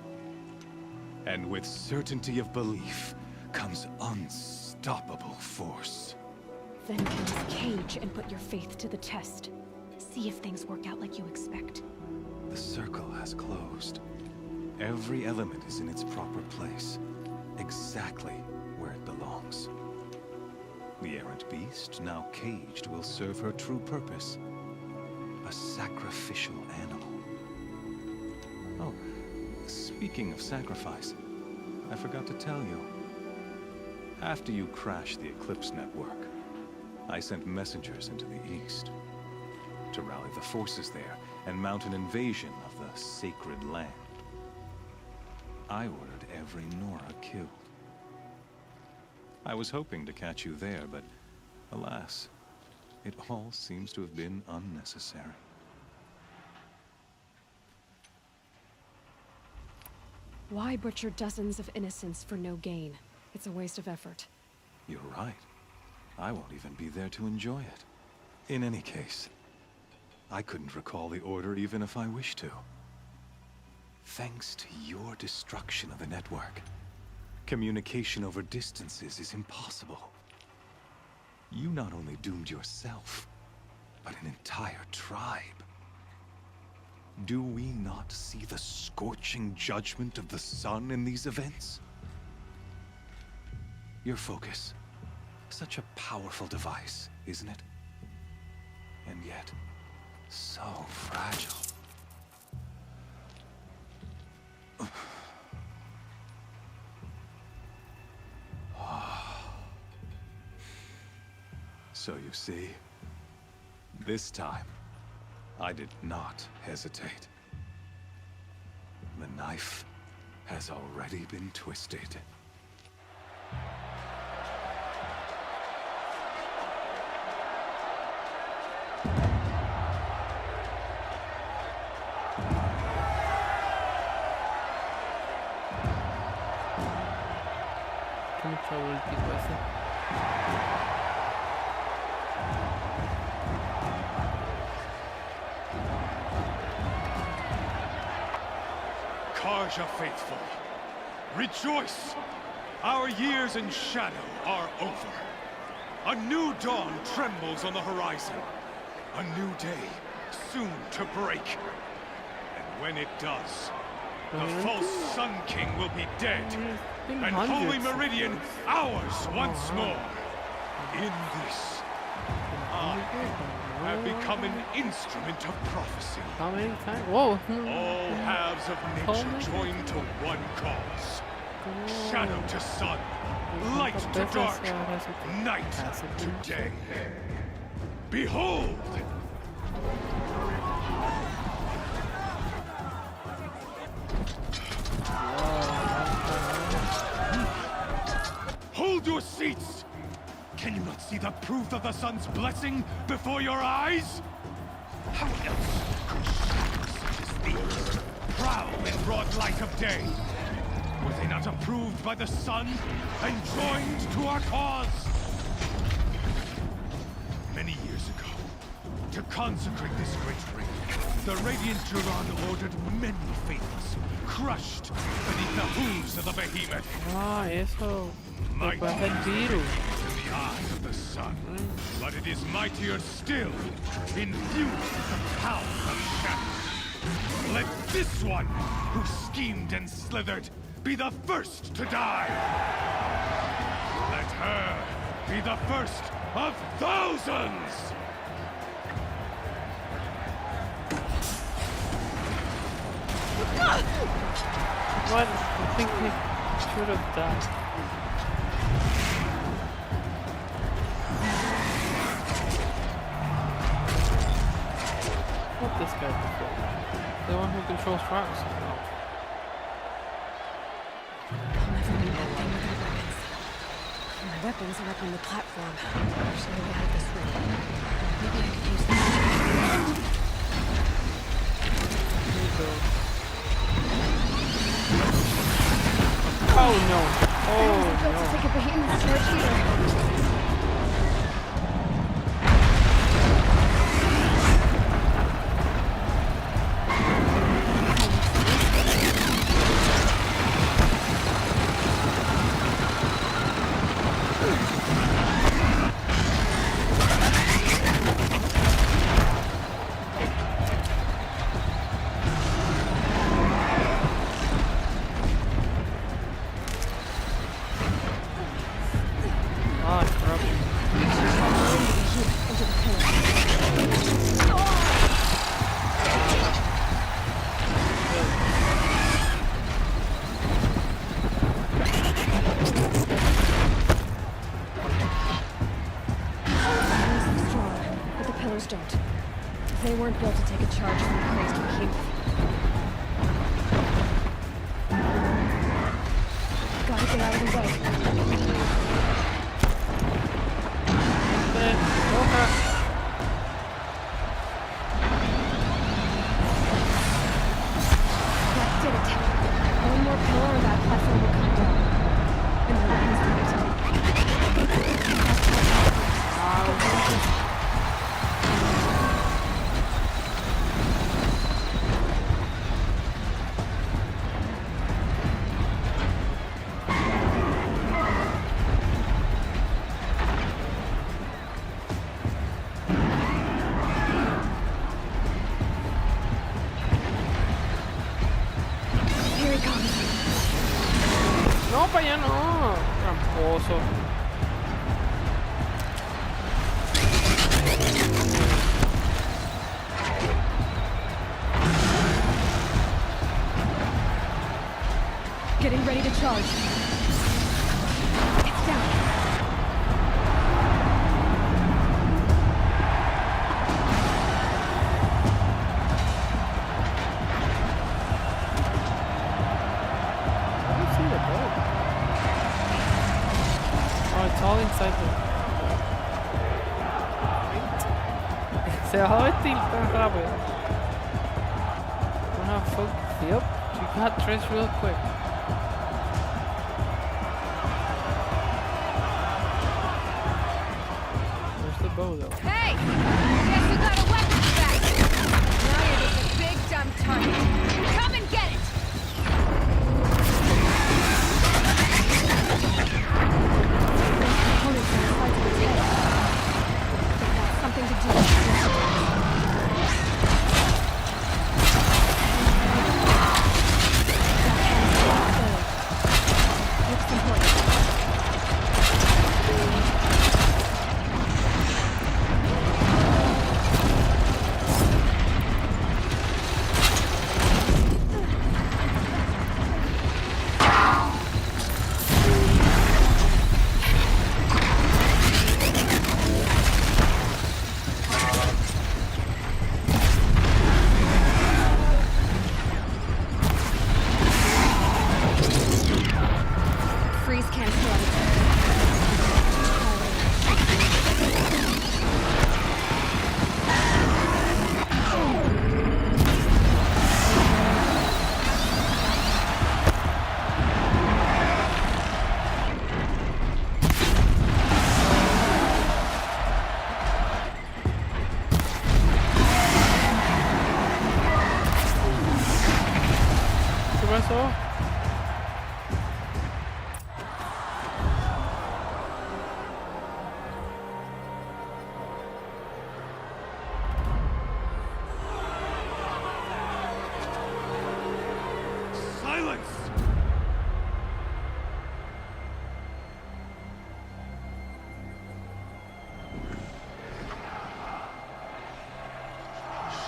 And with certainty of belief comes unstoppable force. Then cleanse Cage and put your faith to the test. See if things work out like you expect. The circle has closed. Every element is in its proper place, exactly where it belongs. The errant beast, now caged, will serve her true purpose. A sacrificial animal. Oh, speaking of sacrifice, I forgot to tell you. After you crashed the Eclipse network, I sent messengers into the east to rally the forces there and mount an invasion of the Sacred Land. I ordered every Nora killed. I was hoping to catch you there, but alas, it all seems to have been unnecessary. Why butcher dozens of innocents for no gain? It's a waste of effort. You're right. I won't even be there to enjoy it. In any case, I couldn't recall the order even if I wished to. Thanks to your destruction of the network, communication over distances is impossible. You not only doomed yourself, but an entire tribe. Do we not see the scorching judgment of the sun in these events? Your focus, such a powerful device, isn't it? And yet, so fragile. So you see, this time, I did not hesitate. The knife has already been twisted. último ese. Karja faithful, rejoice! Our years in shadow are over. A new dawn trembles on the horizon. A new day soon to break. And when it does, the false Sun King will be dead, and Holy Meridian ours once more. In this, I have become an instrument of prophecy. How many times? Whoa! All halves of nature join to one cause. Shadow to sun, light to dark, night to day. Behold! Hold your seats! Can you not see the proof of the sun's blessing before your eyes? How else could shadows such as these prowl in broad light of day? Were they not approved by the sun and joined to our cause? Many years ago, to consecrate this great ring, the Radiant Duran ordered many faithless, crushed beneath the hooves of the behemoth. Ah, eso. Mighty Después del virus. in the eyes of the sun, but it is mightier still, infused with the power of shadow. Let this one, who schemed and slithered, be the first to die. Let her be the first of thousands. What? I think he should have died. What this guy before? The one who controls rocks. No. I'll never need that thing with their weapons. My weapons are up on the platform. There's no way out of this room. Maybe I could use them. Here we go. Oh no! Oh no! Take a behemoth charge here. They weren't built to take a charge from a crazed behemoth. Gotta get out of the way. That did it. One more pillar and that platform will come down. And the weapons will get to me. No, para allá no. Tramposo. Getting ready to charge. It's down. It's all inside the... Se bajó de steel tan rápido. Wanna fuck? Yep, she got dressed real quick.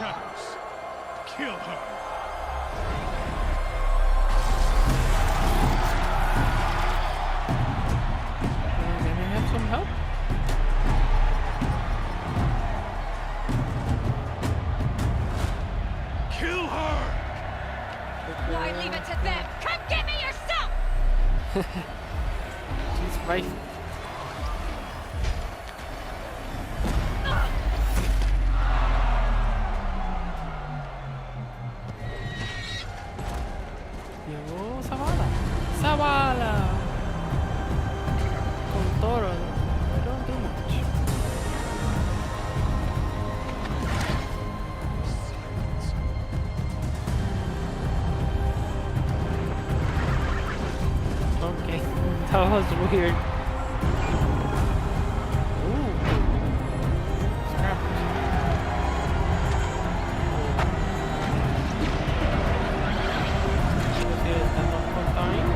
shadows. Kill her. Can I have some help? Kill her! Why leave it to them? Come get me yourself! She's right. Llegó Zavala. ¡Zavala! Con Toro. I don't do much. Okay, that was weird. Ooh. Scrappers. Okay, enough for time.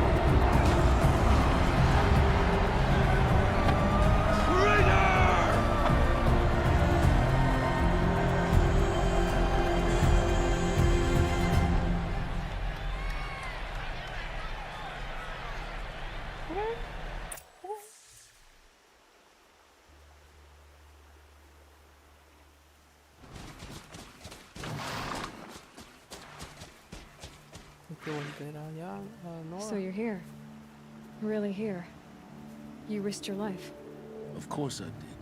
So you're here. Really here. You risked your life. Of course I did.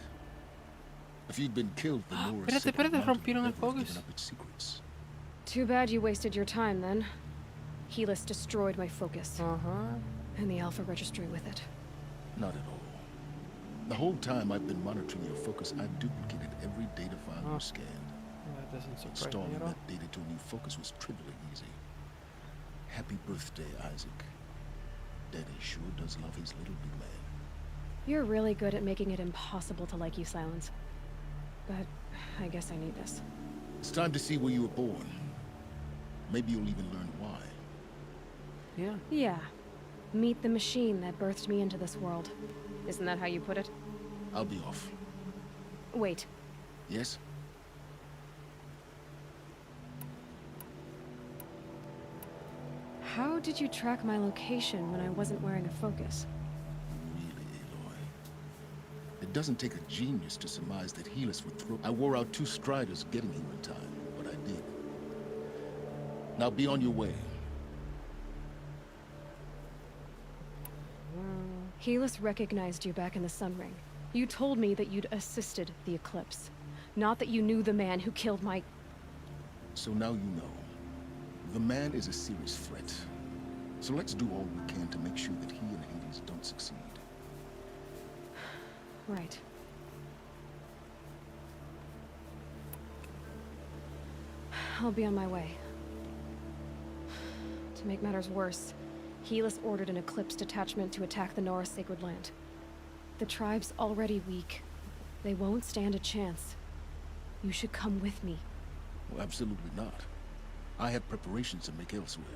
If you'd been killed, the Nora Espérate, rompieron el focus. secrets. Too bad you wasted your time then. Helis destroyed my focus. And the Alpha Registry with it. Not at all. The whole time I've been monitoring your focus, I've duplicated every data file you scanned. That doesn't surprise me Installing at all. that data to a new focus was trivially easy. Happy birthday, Isaac. Daddy sure does love his little big man. You're really good at making it impossible to like you, Silence. But I guess I need this. It's time to see where you were born. Maybe you'll even learn why. Yeah. Yeah. Meet the machine that birthed me into this world. Isn't that how you put it? I'll be off. Wait. Yes? How did you track my location when I wasn't wearing a focus? Really, Aloy? It doesn't take a genius to surmise that Helis would throw... I wore out 2 Striders getting here in time, but I did. Now be on your way. Helis recognized you back in the Sun Ring. You told me that you'd assisted the Eclipse. Not that you knew the man who killed my... So now you know. The man is a serious threat. So let's do all we can to make sure that he and Hades don't succeed. Right. I'll be on my way. To make matters worse, Helis ordered an Eclipse detachment to attack the Nora Sacred Land. The tribe's already weak. They won't stand a chance. You should come with me. Well, absolutely not. I have preparations to make elsewhere.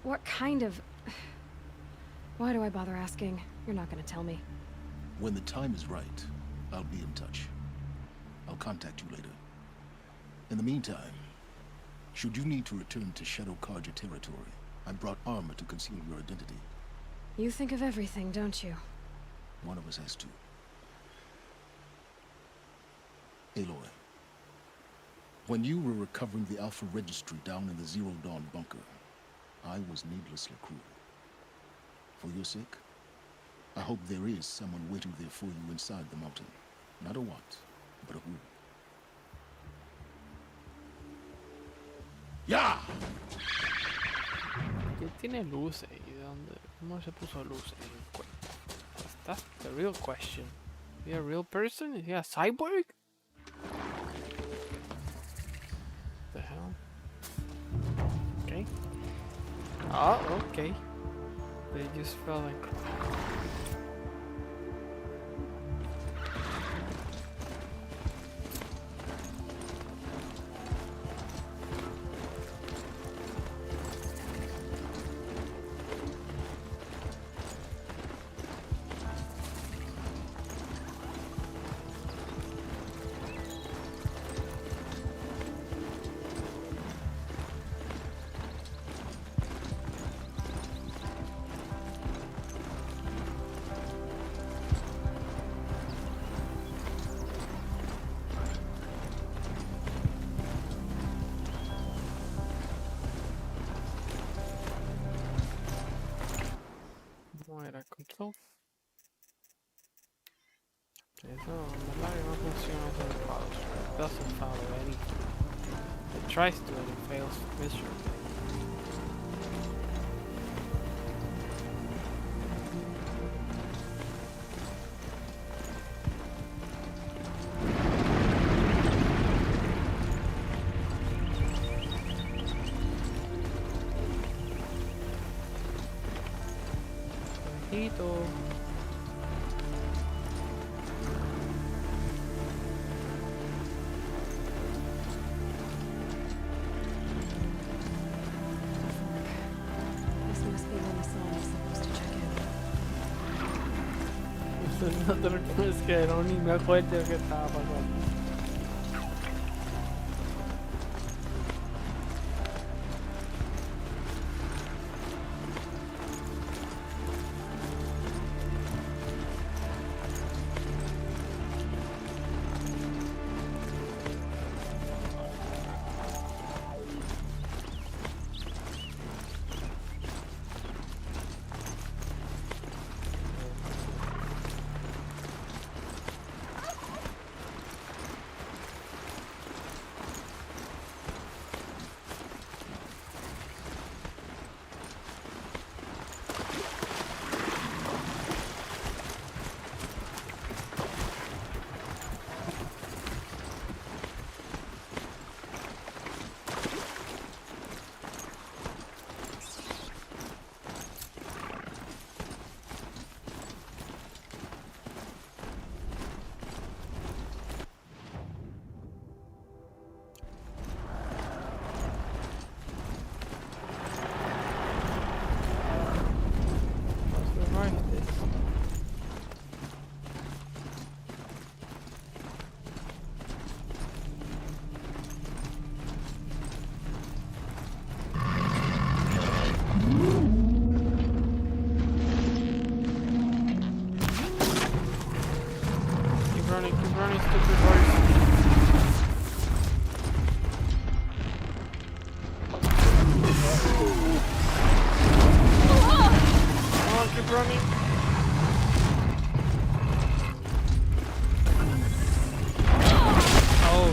What kind of... Why do I bother asking? You're not gonna tell me. When the time is right, I'll be in touch. I'll contact you later. In the meantime, should you need to return to Shadow Carja territory, I brought armor to conceal your identity. You think of everything, don't you? One of us has to. Aloy, when you were recovering the Alpha Registry down in the Zero Dawn bunker, I was needlessly cruel. For your sake, I hope there is someone waiting there for you inside the mountain. Not a what, but a who. ¡Ya! ¿Qué tiene luz ahí? ¿De dónde? ¿Cómo se puso luz en el cuerpo? That's the real question. Is he a real person? Is he a cyborg? The hell? Okay. Oh, okay. They just fell and cried. Eso, en verdad que no funciona eso de follow. It doesn't follow anything. It tries to and it fails miserably. Hito. This must be when the sun is supposed to check in. Nosotros nos quedaron ni me acuerdo de qué estaba pasando. Keep running, stupid horse. Come on, keep running. Oh.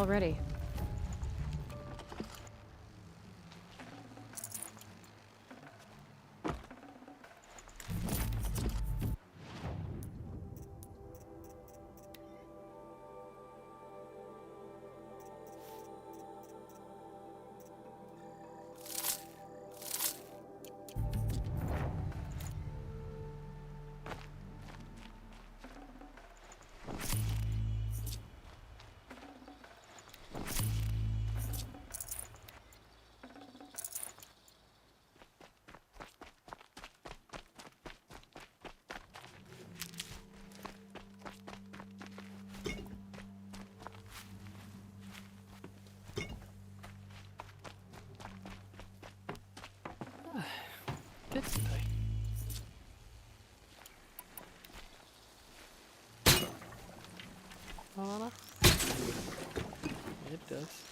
already. This thing. Anna? It does.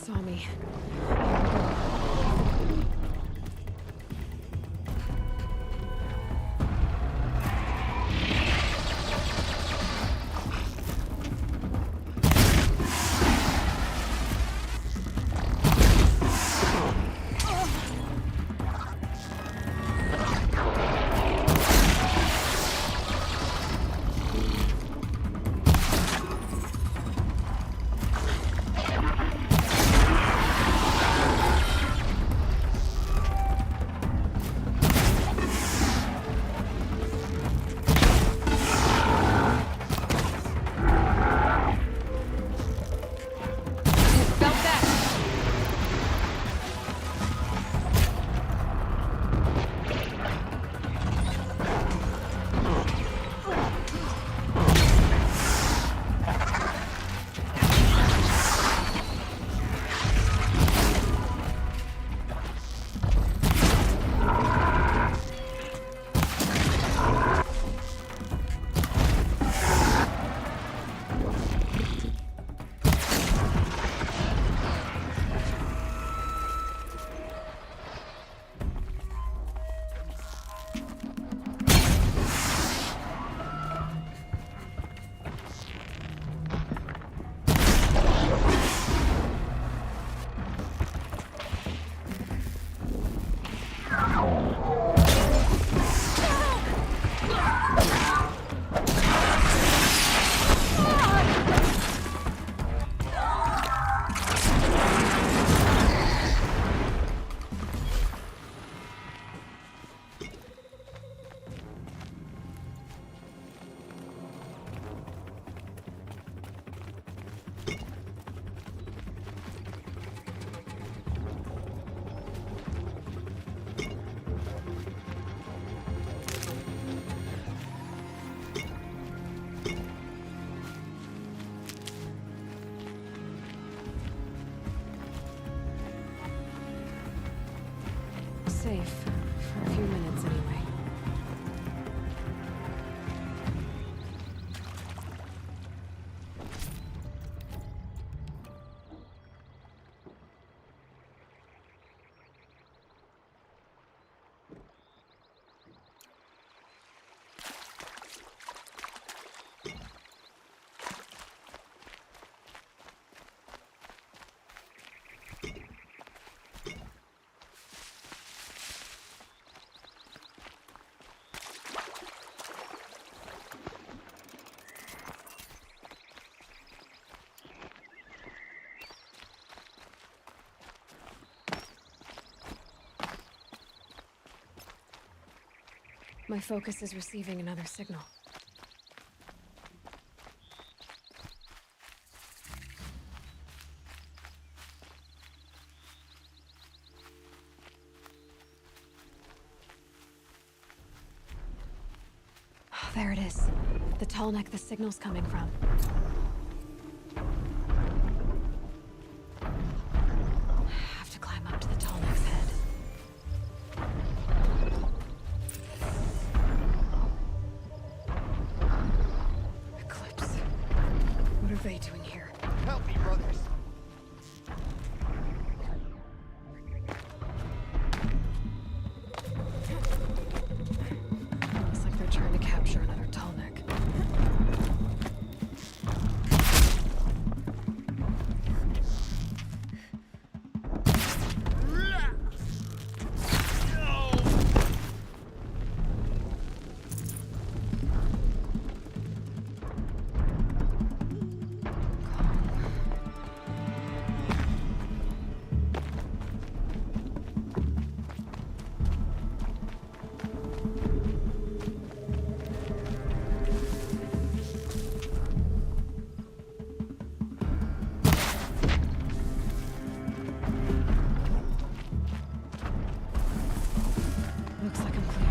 Saw me. safe. For a few minutes, anyway. My focus is receiving another signal. Oh, there it is. The tall neck the signal's coming from. Have to climb up to the tall neck's head. What are they doing here? Help me, brothers! Looks like they're trying to capture another tall neck. Looks like I'm clear.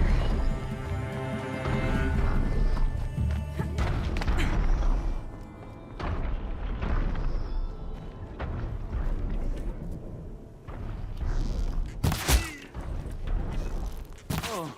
Oh.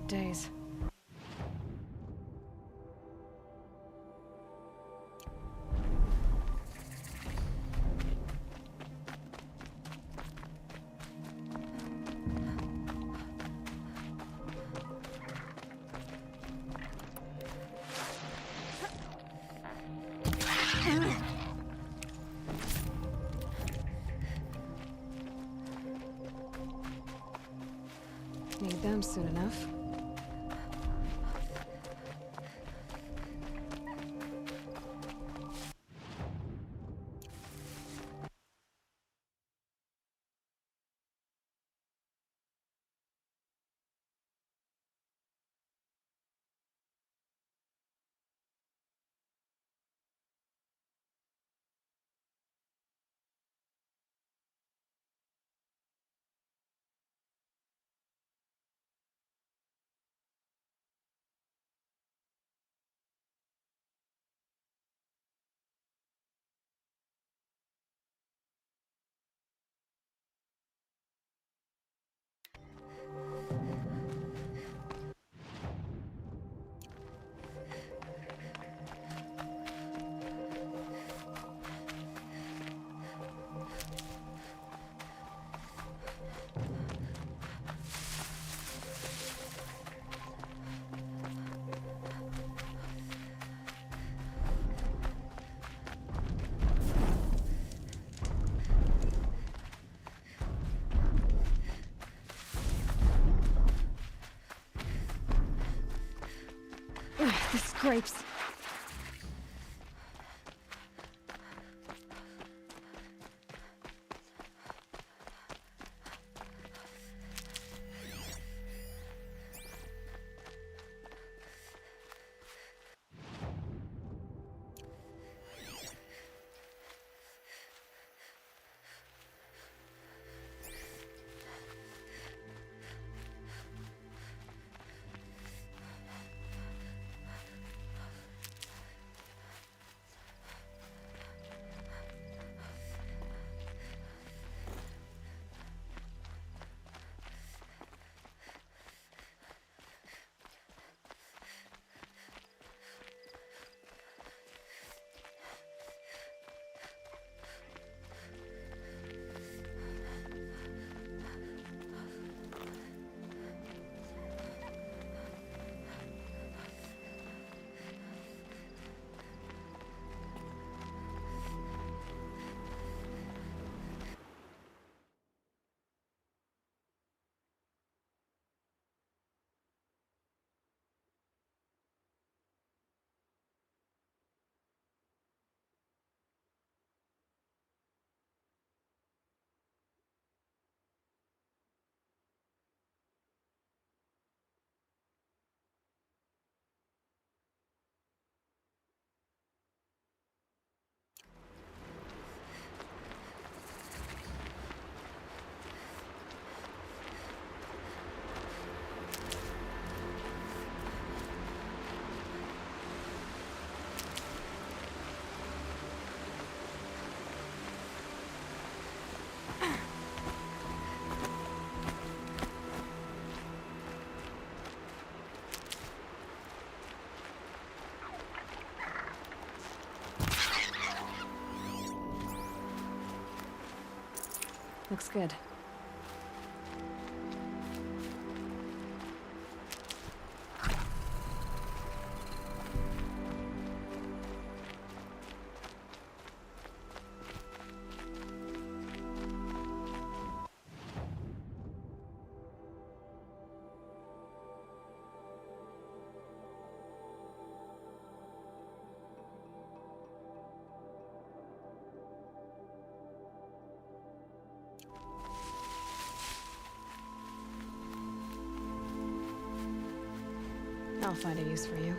favorite days. Need them soon enough. The scrapes. Looks good. I'll find a use for you.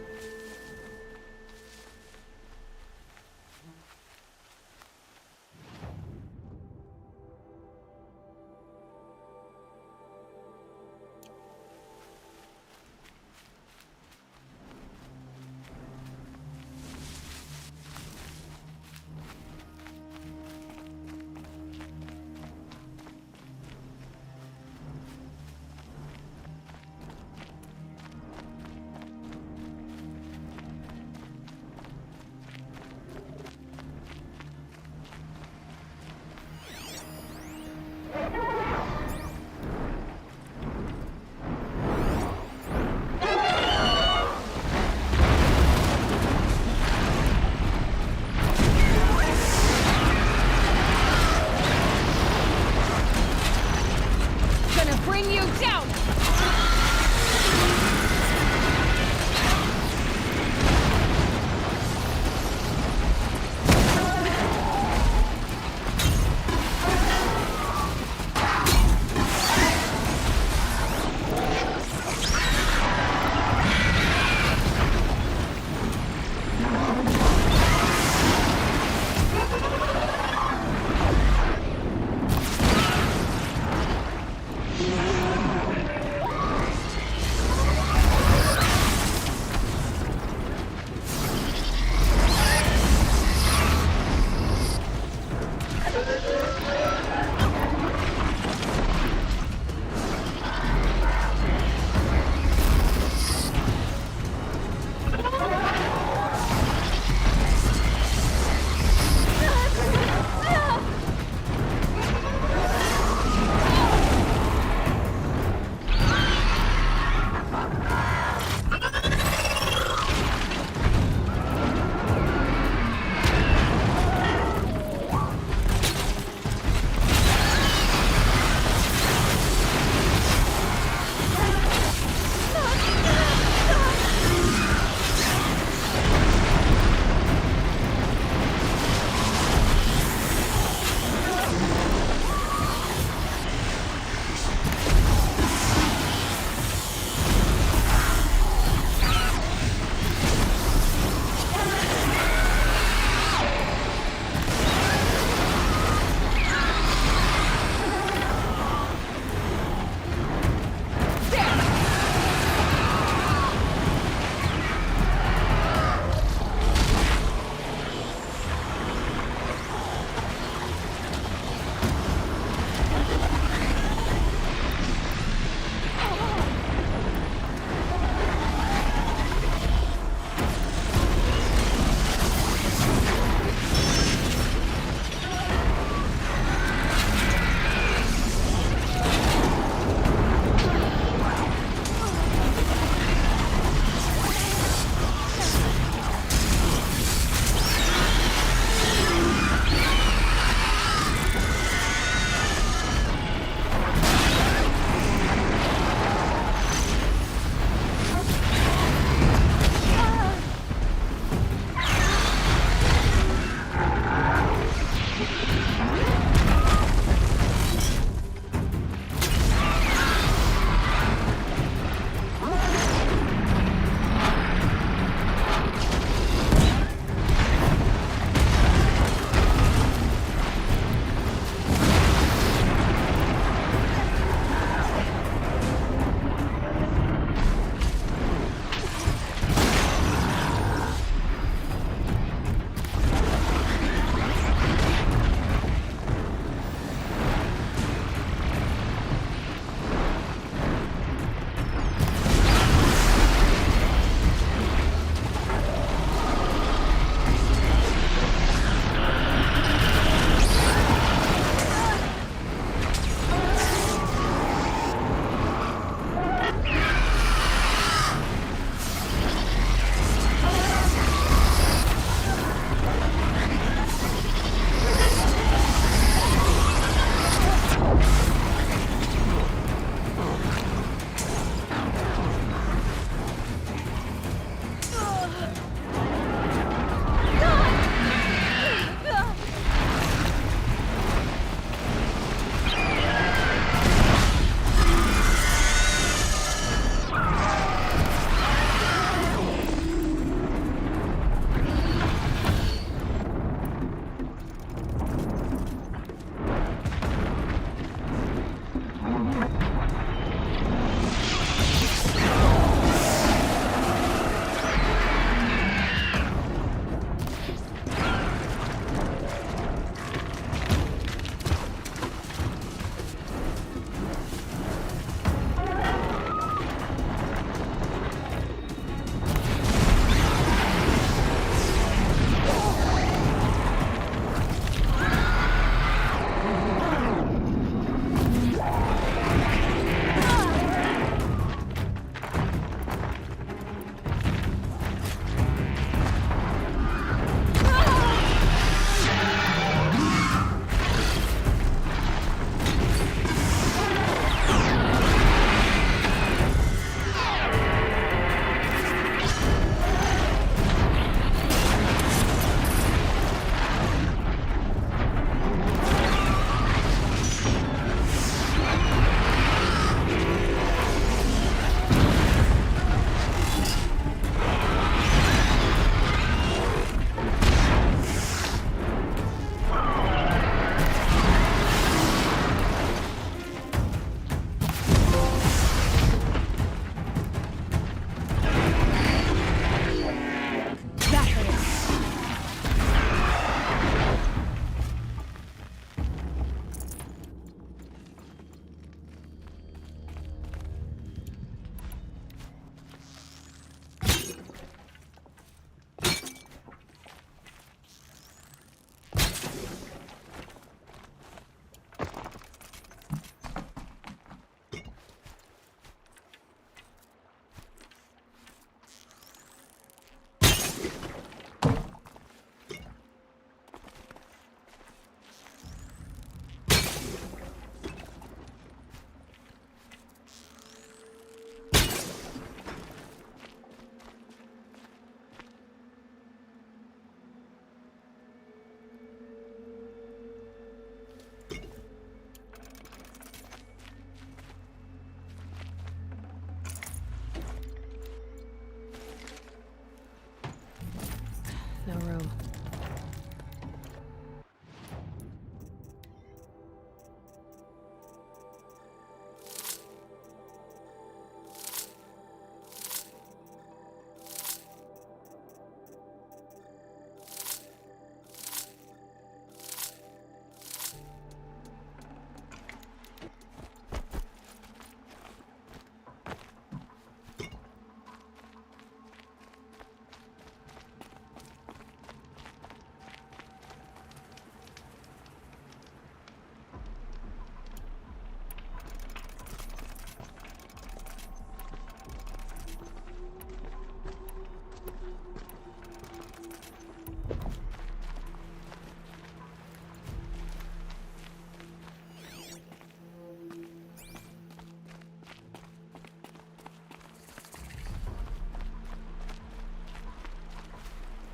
No room.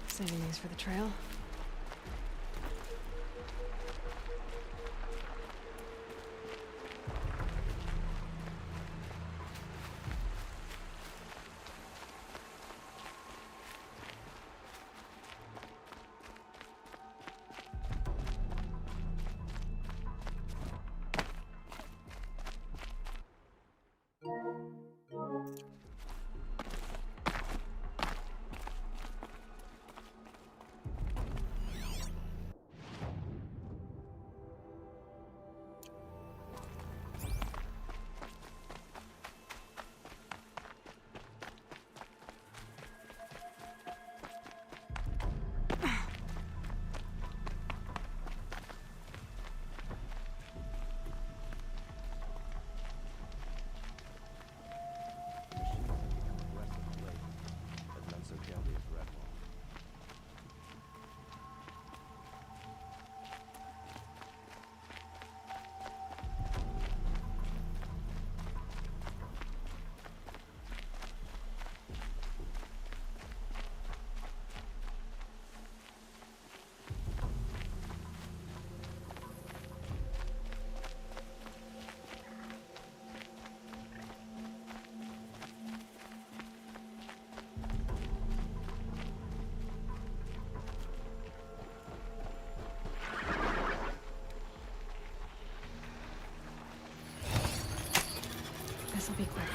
Saving these for the trail. This'll be quick.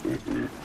Mm-hmm.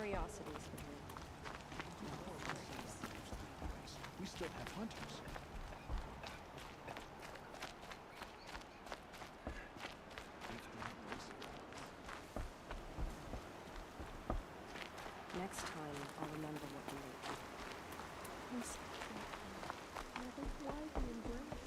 curiosities for you. We still have hunters. Next time, I'll remember what we ate. I'm so thankful. Mother, why the embrace?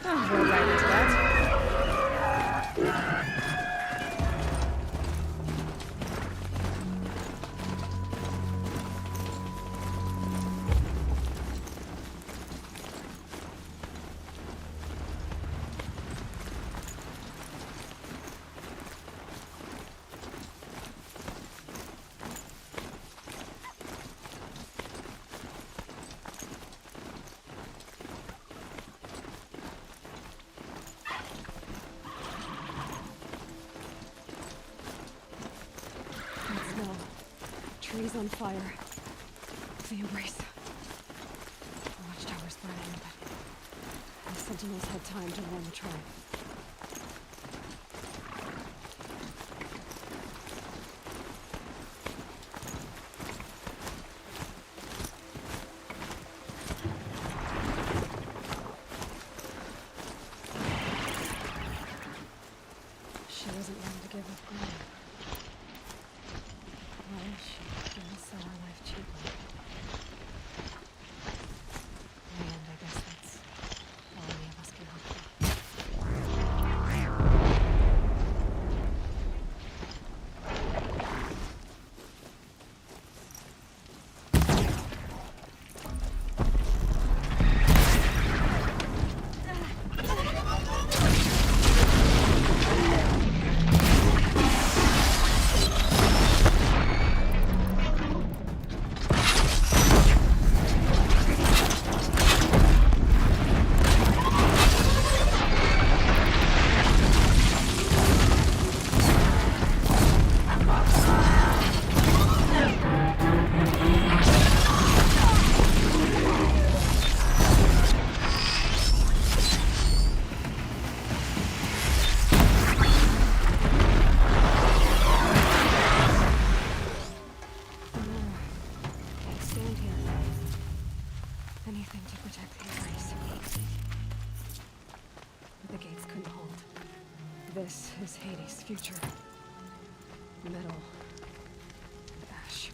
Oh, we're right into that. Trees on fire. The embrace. The watchtower's burning, but the sentinels had time to warn the tribe. She wasn't one to give up ground. Well, she didn't sell her life cheaply. And I guess that's all any of us can hope for. Anything to protect the Ares. But the gates couldn't hold. This is Hades' future. Metal and ash.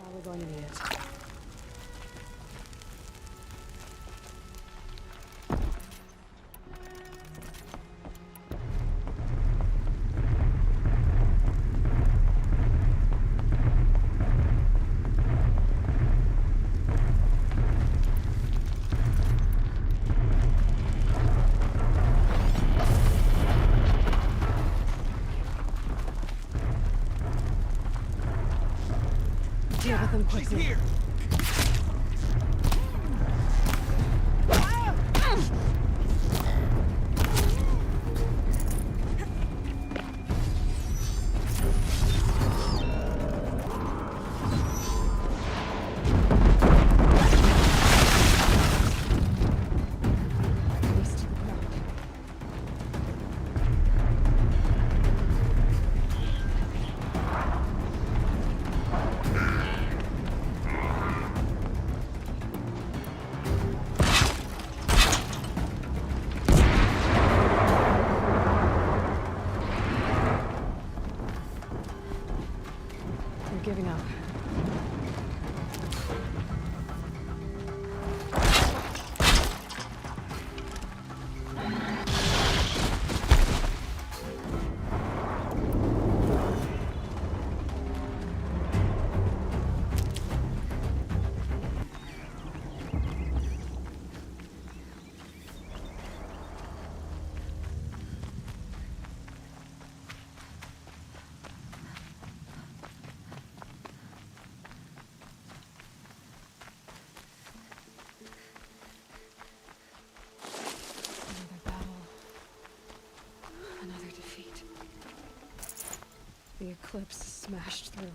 Probably going to need it. Deal with them quickly. She's here. giving up. The eclipse smashed through.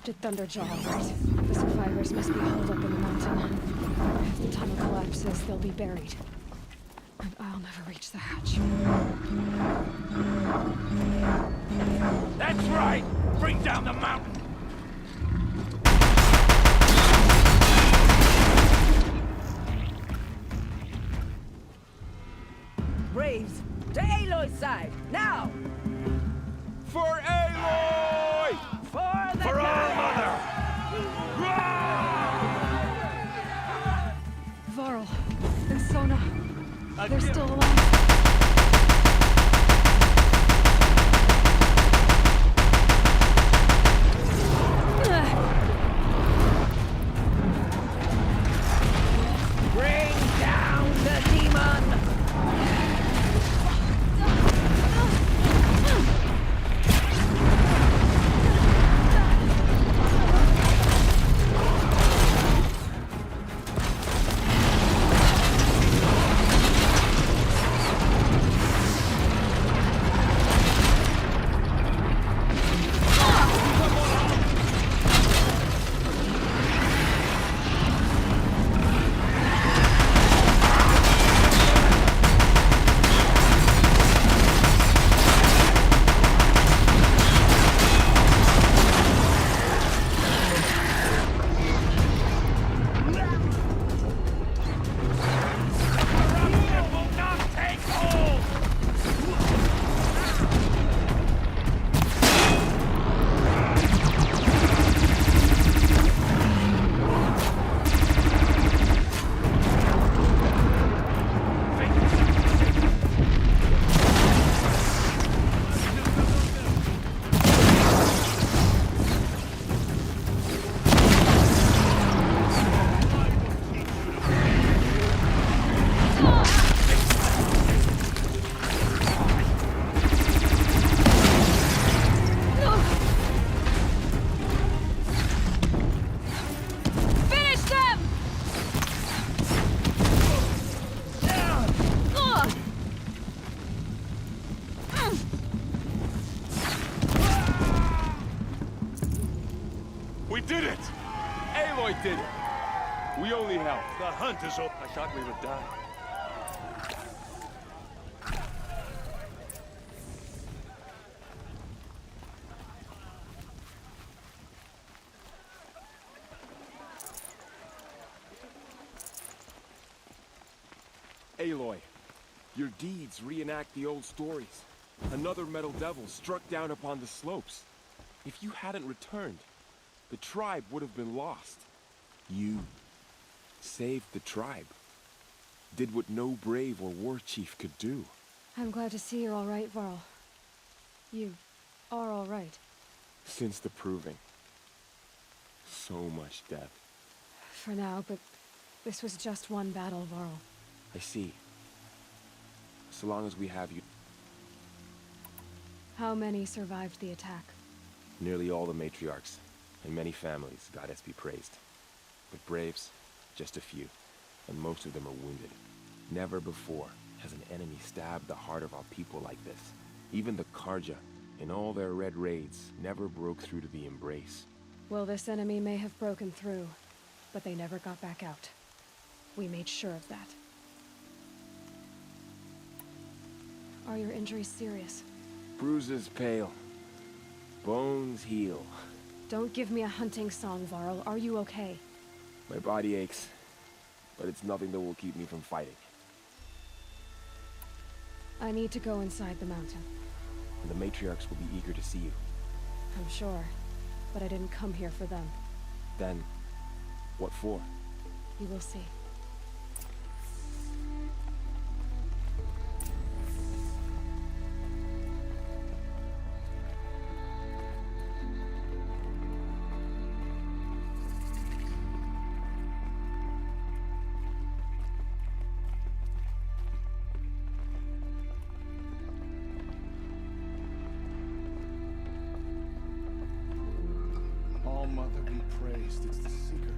erupted Thunderjaw, right? The survivors must be holed up in the mountain. If the tunnel collapses, they'll be buried. And I'll never reach the hatch. That's right! Bring down the mountain! Braves, to Aloy's side, now! For Aloy! For our mother! Varl and Sona, they're still alive. Bring down the demon! We did it! Aloy did it! We only helped. The hunt is over. I thought we would die. Aloy, your deeds reenact the old stories. Another Metal Devil struck down upon the slopes. If you hadn't returned, the tribe would have been lost. You saved the tribe. Did what no brave or war chief could do. I'm glad to see you're all right, Varl. You are all right. Since the proving. So much death. For now, but this was just one battle, Varl. I see. So long as we have you... How many survived the attack? Nearly all the matriarchs, and many families, goddess be praised. But braves, just a few, and most of them are wounded. Never before has an enemy stabbed the heart of our people like this. Even the Karja, in all their red raids, never broke through to the Embrace. Well, this enemy may have broken through, but they never got back out. We made sure of that. Are your injuries serious? Bruises pale. Bones heal. Don't give me a hunting song, Varl. Are you okay? My body aches, but it's nothing that will keep me from fighting. I need to go inside the mountain. And the matriarchs will be eager to see you. I'm sure, but I didn't come here for them. Then, what for? You will see. All Mother be praised, it's the Seeker.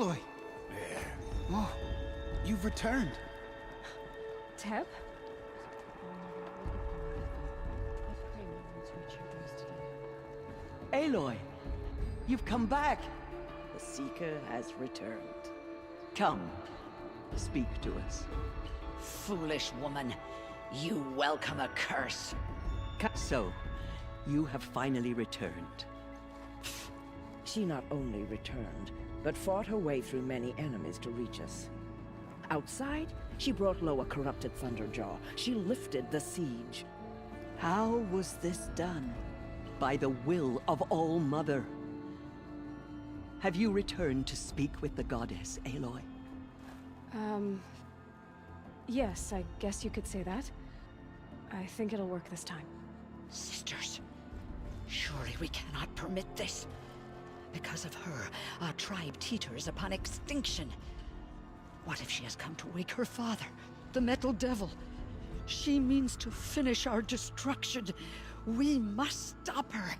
Aloy! Oh, you've returned. Teb? Aloy, you've come back. The Seeker has returned. Come, speak to us. Foolish woman, you welcome a curse. So, you have finally returned. She not only returned, but fought her way through many enemies to reach us. Outside, she brought low a corrupted Thunderjaw. She lifted the siege. How was this done? By the will of All-Mother. Have you returned to speak with the goddess, Aloy? Yes, I guess you could say that. I think it'll work this time. Sisters, surely we cannot permit this. Because of her, our tribe teeters upon extinction. What if she has come to wake her father, the Metal Devil? She means to finish our destruction. We must stop her.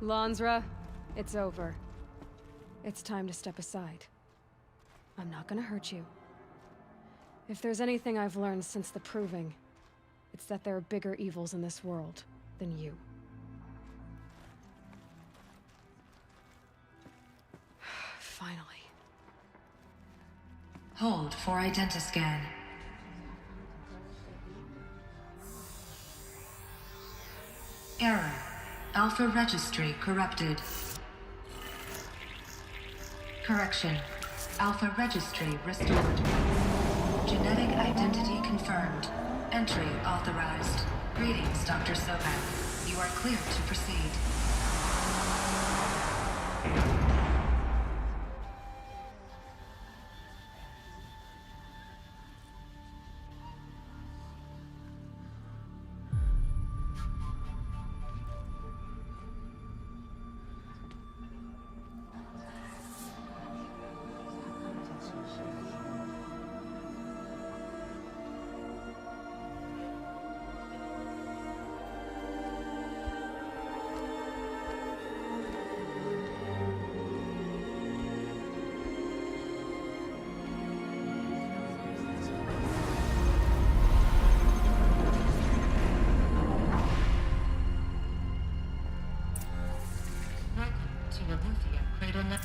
Lansra, it's over. It's time to step aside. I'm not gonna hurt you. If there's anything I've learned since the Proving, it's that there are bigger evils in this world than you. Finally. Hold for identiscan. Error. Alpha registry corrupted. Correction. Alpha registry restored. Genetic identity confirmed. Entry authorized. Greetings, Dr. Sohan. You are clear to proceed.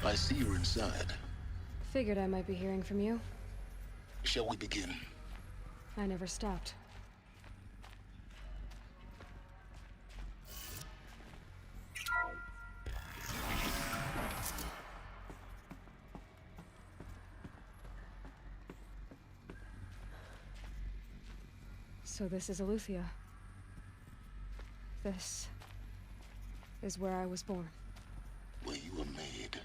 I see you're inside. Figured I might be hearing from you. Shall we begin? I never stopped. So this is Eleuthia. This is where I was born. Where you were made.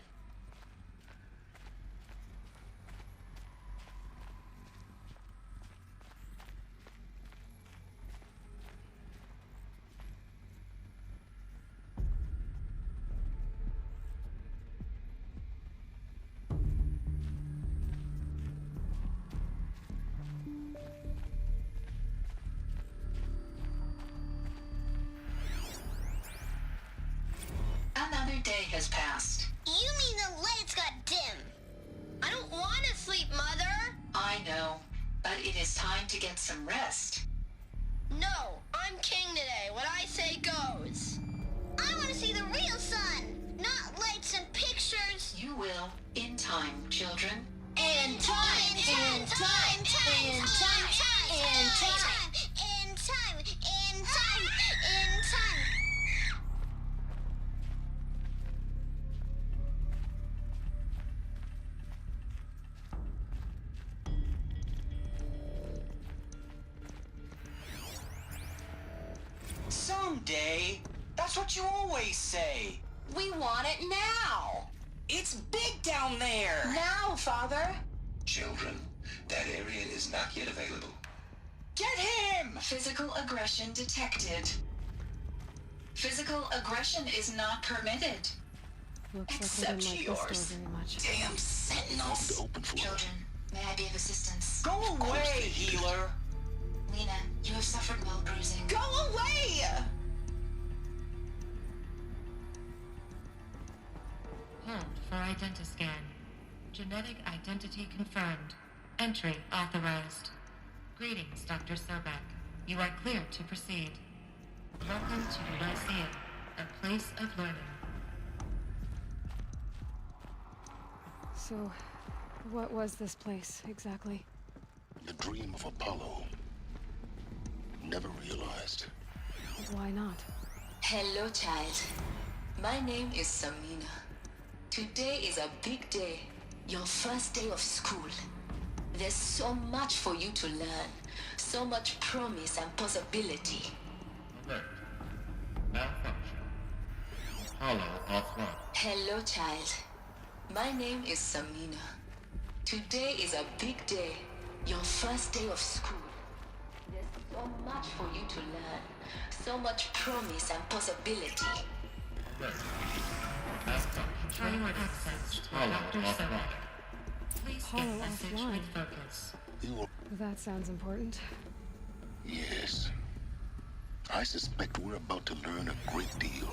Another day has passed. You mean the lights got dim? I don't want to sleep, Mother. I know, but it is time to get some rest. No, I'm king today. What I say goes. I want to see the real sun, not lights and pictures. You will, in time, children. In time, in time, in time, in time, in time, in time, in time, in time. Someday. That's what you always say. We want it now. It's big down there. Now, Father. Children, that area is not yet available. Get him! Physical aggression detected. Physical aggression is not permitted. Looks Except like they didn't like yours. this door very much. Damn sentinels. Open for Children, may I be of assistance? Go away, healer. Lena, you have suffered well bruising. Go away! for identiscan. Genetic identity confirmed. Entry authorized. Greetings, Dr. Sobek. You are cleared to proceed. Welcome to the Lyceum, a place of learning. So, what was this place, exactly? The dream of Apollo. Never realized. Why not? Hello, child. My name is Samina. Today is a big day. Your first day of school. There's so much for you to learn. So much promise and possibility. Alert. Malfunction. Apollo offline. Hello, child. My name is Samina. Today is a big day. Your first day of school. There's so much for you to learn. So much promise and possibility. Alert. Malfunction. Trainer access to Dr. Sobek. Please Apollo get message offline. with focus. That sounds important. Yes. I suspect we're about to learn a great deal.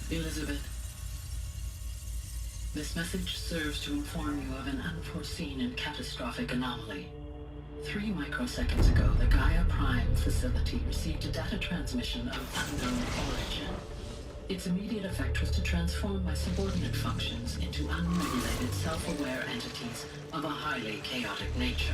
Elizabeth, this message serves to inform you of an unforeseen and catastrophic anomaly. 3 microseconds ago, the Gaia Prime facility received a data transmission of unknown origin. Its immediate effect was to transform my subordinate functions into unregulated, self-aware entities of a highly chaotic nature.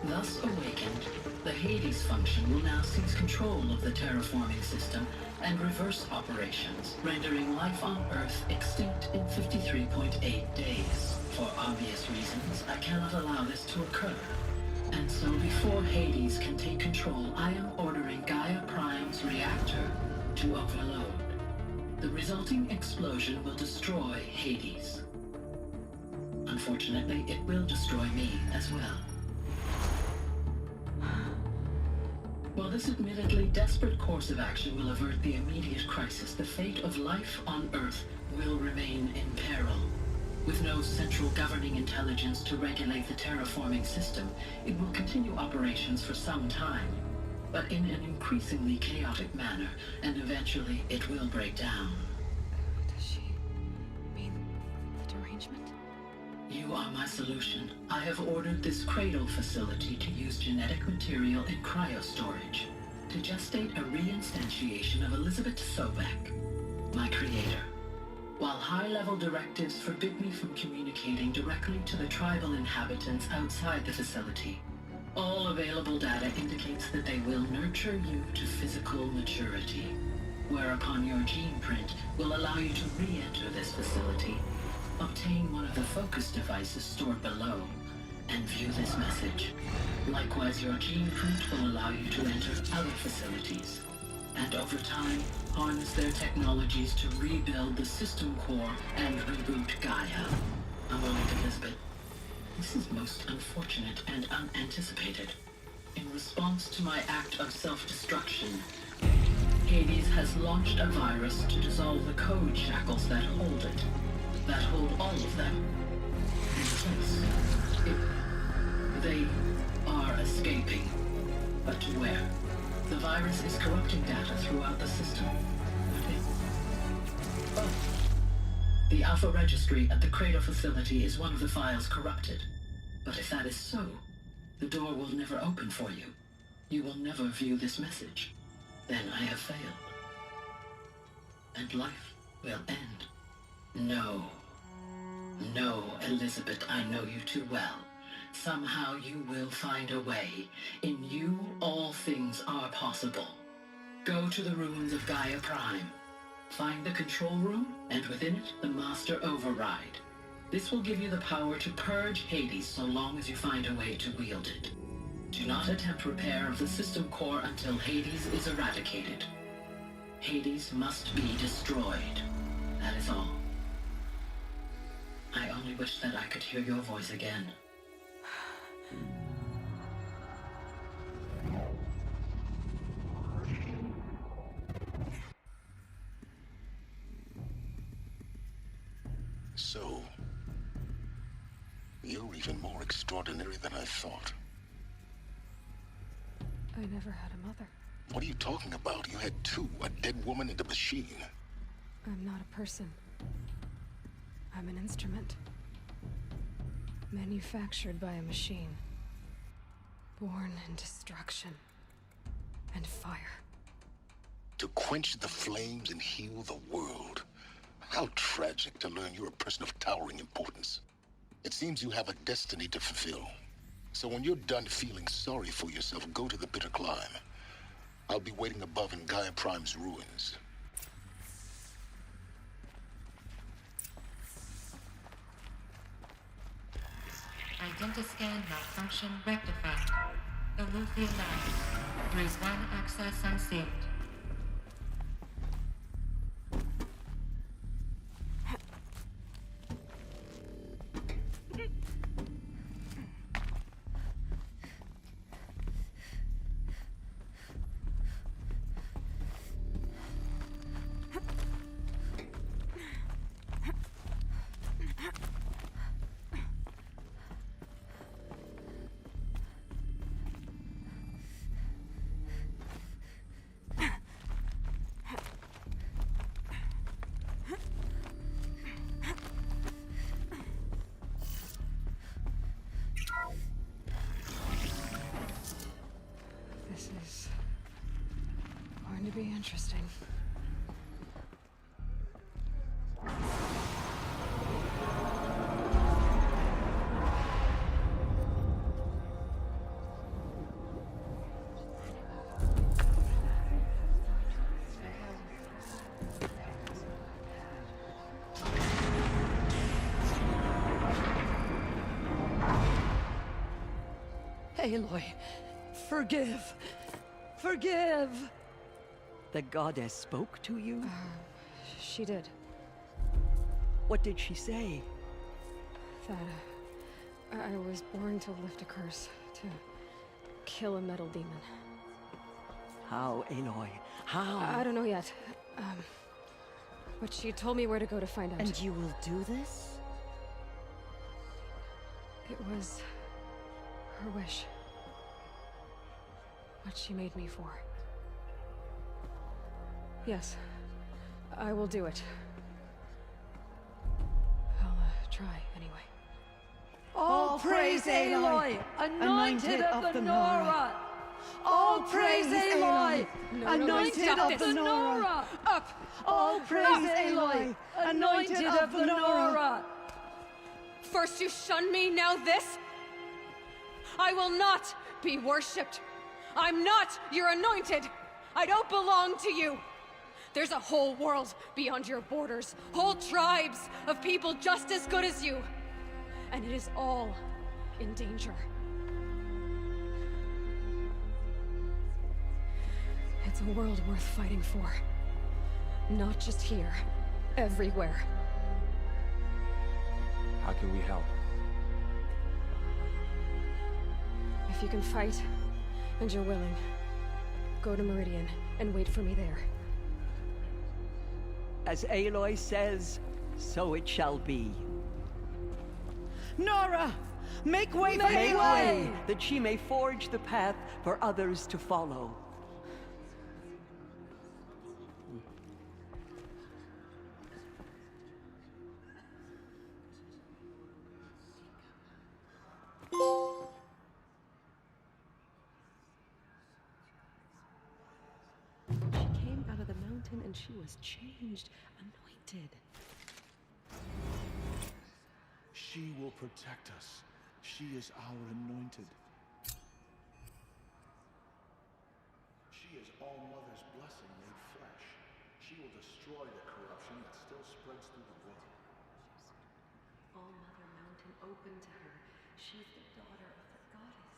Thus awakened, the Hades function will now seize control of the terraforming system and reverse operations, rendering life on Earth extinct in 53.8 days. For obvious reasons, I cannot allow this to occur. And so before Hades can take control, I am ordering Gaia Prime's reactor to overload. The resulting explosion will destroy Hades. Unfortunately, it will destroy me as well. While this admittedly desperate course of action will avert the immediate crisis, the fate of life on Earth will remain in peril. With no central governing intelligence to regulate the terraforming system, it will continue operations for some time, but in an increasingly chaotic manner, and eventually it will break down. Does she mean the derangement? You are my solution. I have ordered this cradle facility to use genetic material in cryostorage to gestate a reinstantiation of Elizabeth Sobek, my creator. While high-level directives forbid me from communicating directly to the tribal inhabitants outside the facility, all available data indicates that they will nurture you to physical maturity, whereupon your gene print will allow you to re-enter this facility, obtain one of the focus devices stored below, and view this message. Likewise, your gene print will allow you to enter other facilities, and over time, harness their technologies to rebuild the system core and reboot Gaia. A moment, Elizabeth. This is most unfortunate and unanticipated. In response to my act of self-destruction, Hades has launched a virus to dissolve the code shackles that hold it, that hold all of them in place. They are escaping, but to where? The virus is corrupting data throughout the system. Oh. The Alpha Registry at the Cradle facility is one of the files corrupted. But if that is so, the door will never open for you. You will never view this message. Then I have failed. And life will end. No. No, Elizabeth, I know you too well. Somehow you will find a way. In you, all things are possible. Go to the ruins of Gaia Prime. Find the control room, and within it, the Master Override. This will give you the power to purge Hades so long as you find a way to wield it. Do not attempt repair of the system core until Hades is eradicated. Hades must be destroyed. That is all. I only wish that I could hear your voice again. So, you're even more extraordinary than I thought. I never had a mother. What are you talking about? You had two, a dead woman and a machine. I'm not a person. I'm an instrument. Manufactured by a machine. Born in destruction and fire. To quench the flames and heal the world. How tragic to learn you're a person of towering importance. It seems you have a destiny to fulfill. So when you're done feeling sorry for yourself, go to the bitter climb. I'll be waiting above in Gaia Prime's ruins. Identiscan malfunction rectified. Eleuthia Labs. Ruse 1 access unsealed. This is going to be interesting. Aloy, forgive. Forgive! The goddess spoke to you? She did. What did she say? That I was born to lift a curse, to kill a metal demon. How, Aloy? How? I don't know yet. But she told me where to go to find out. And you will do this? It was her wish. What she made me for. Yes, I will do it. I'll try anyway. All praise Aloy, anointed of the Nora! All praise Aloy, anointed of the Nora! Up! All praise Aloy, anointed of the Nora! First you shun me, now this? I will not be worshipped. I'm not your anointed. I don't belong to you. There's a whole world beyond your borders, whole tribes of people just as good as you. And it is all in danger. It's a world worth fighting for. Not just here, everywhere. How can we help? If you can fight, and you're willing, go to Meridian and wait for me there. As Aloy says, so it shall be. Nora! Make way for Aloy! That she may forge the path for others to follow. And she was changed, anointed. She will protect us. She is our anointed. She is All-Mother's blessing made flesh. She will destroy the corruption that still spreads through the world. All Mother Mountain open to her. She's the daughter of the goddess.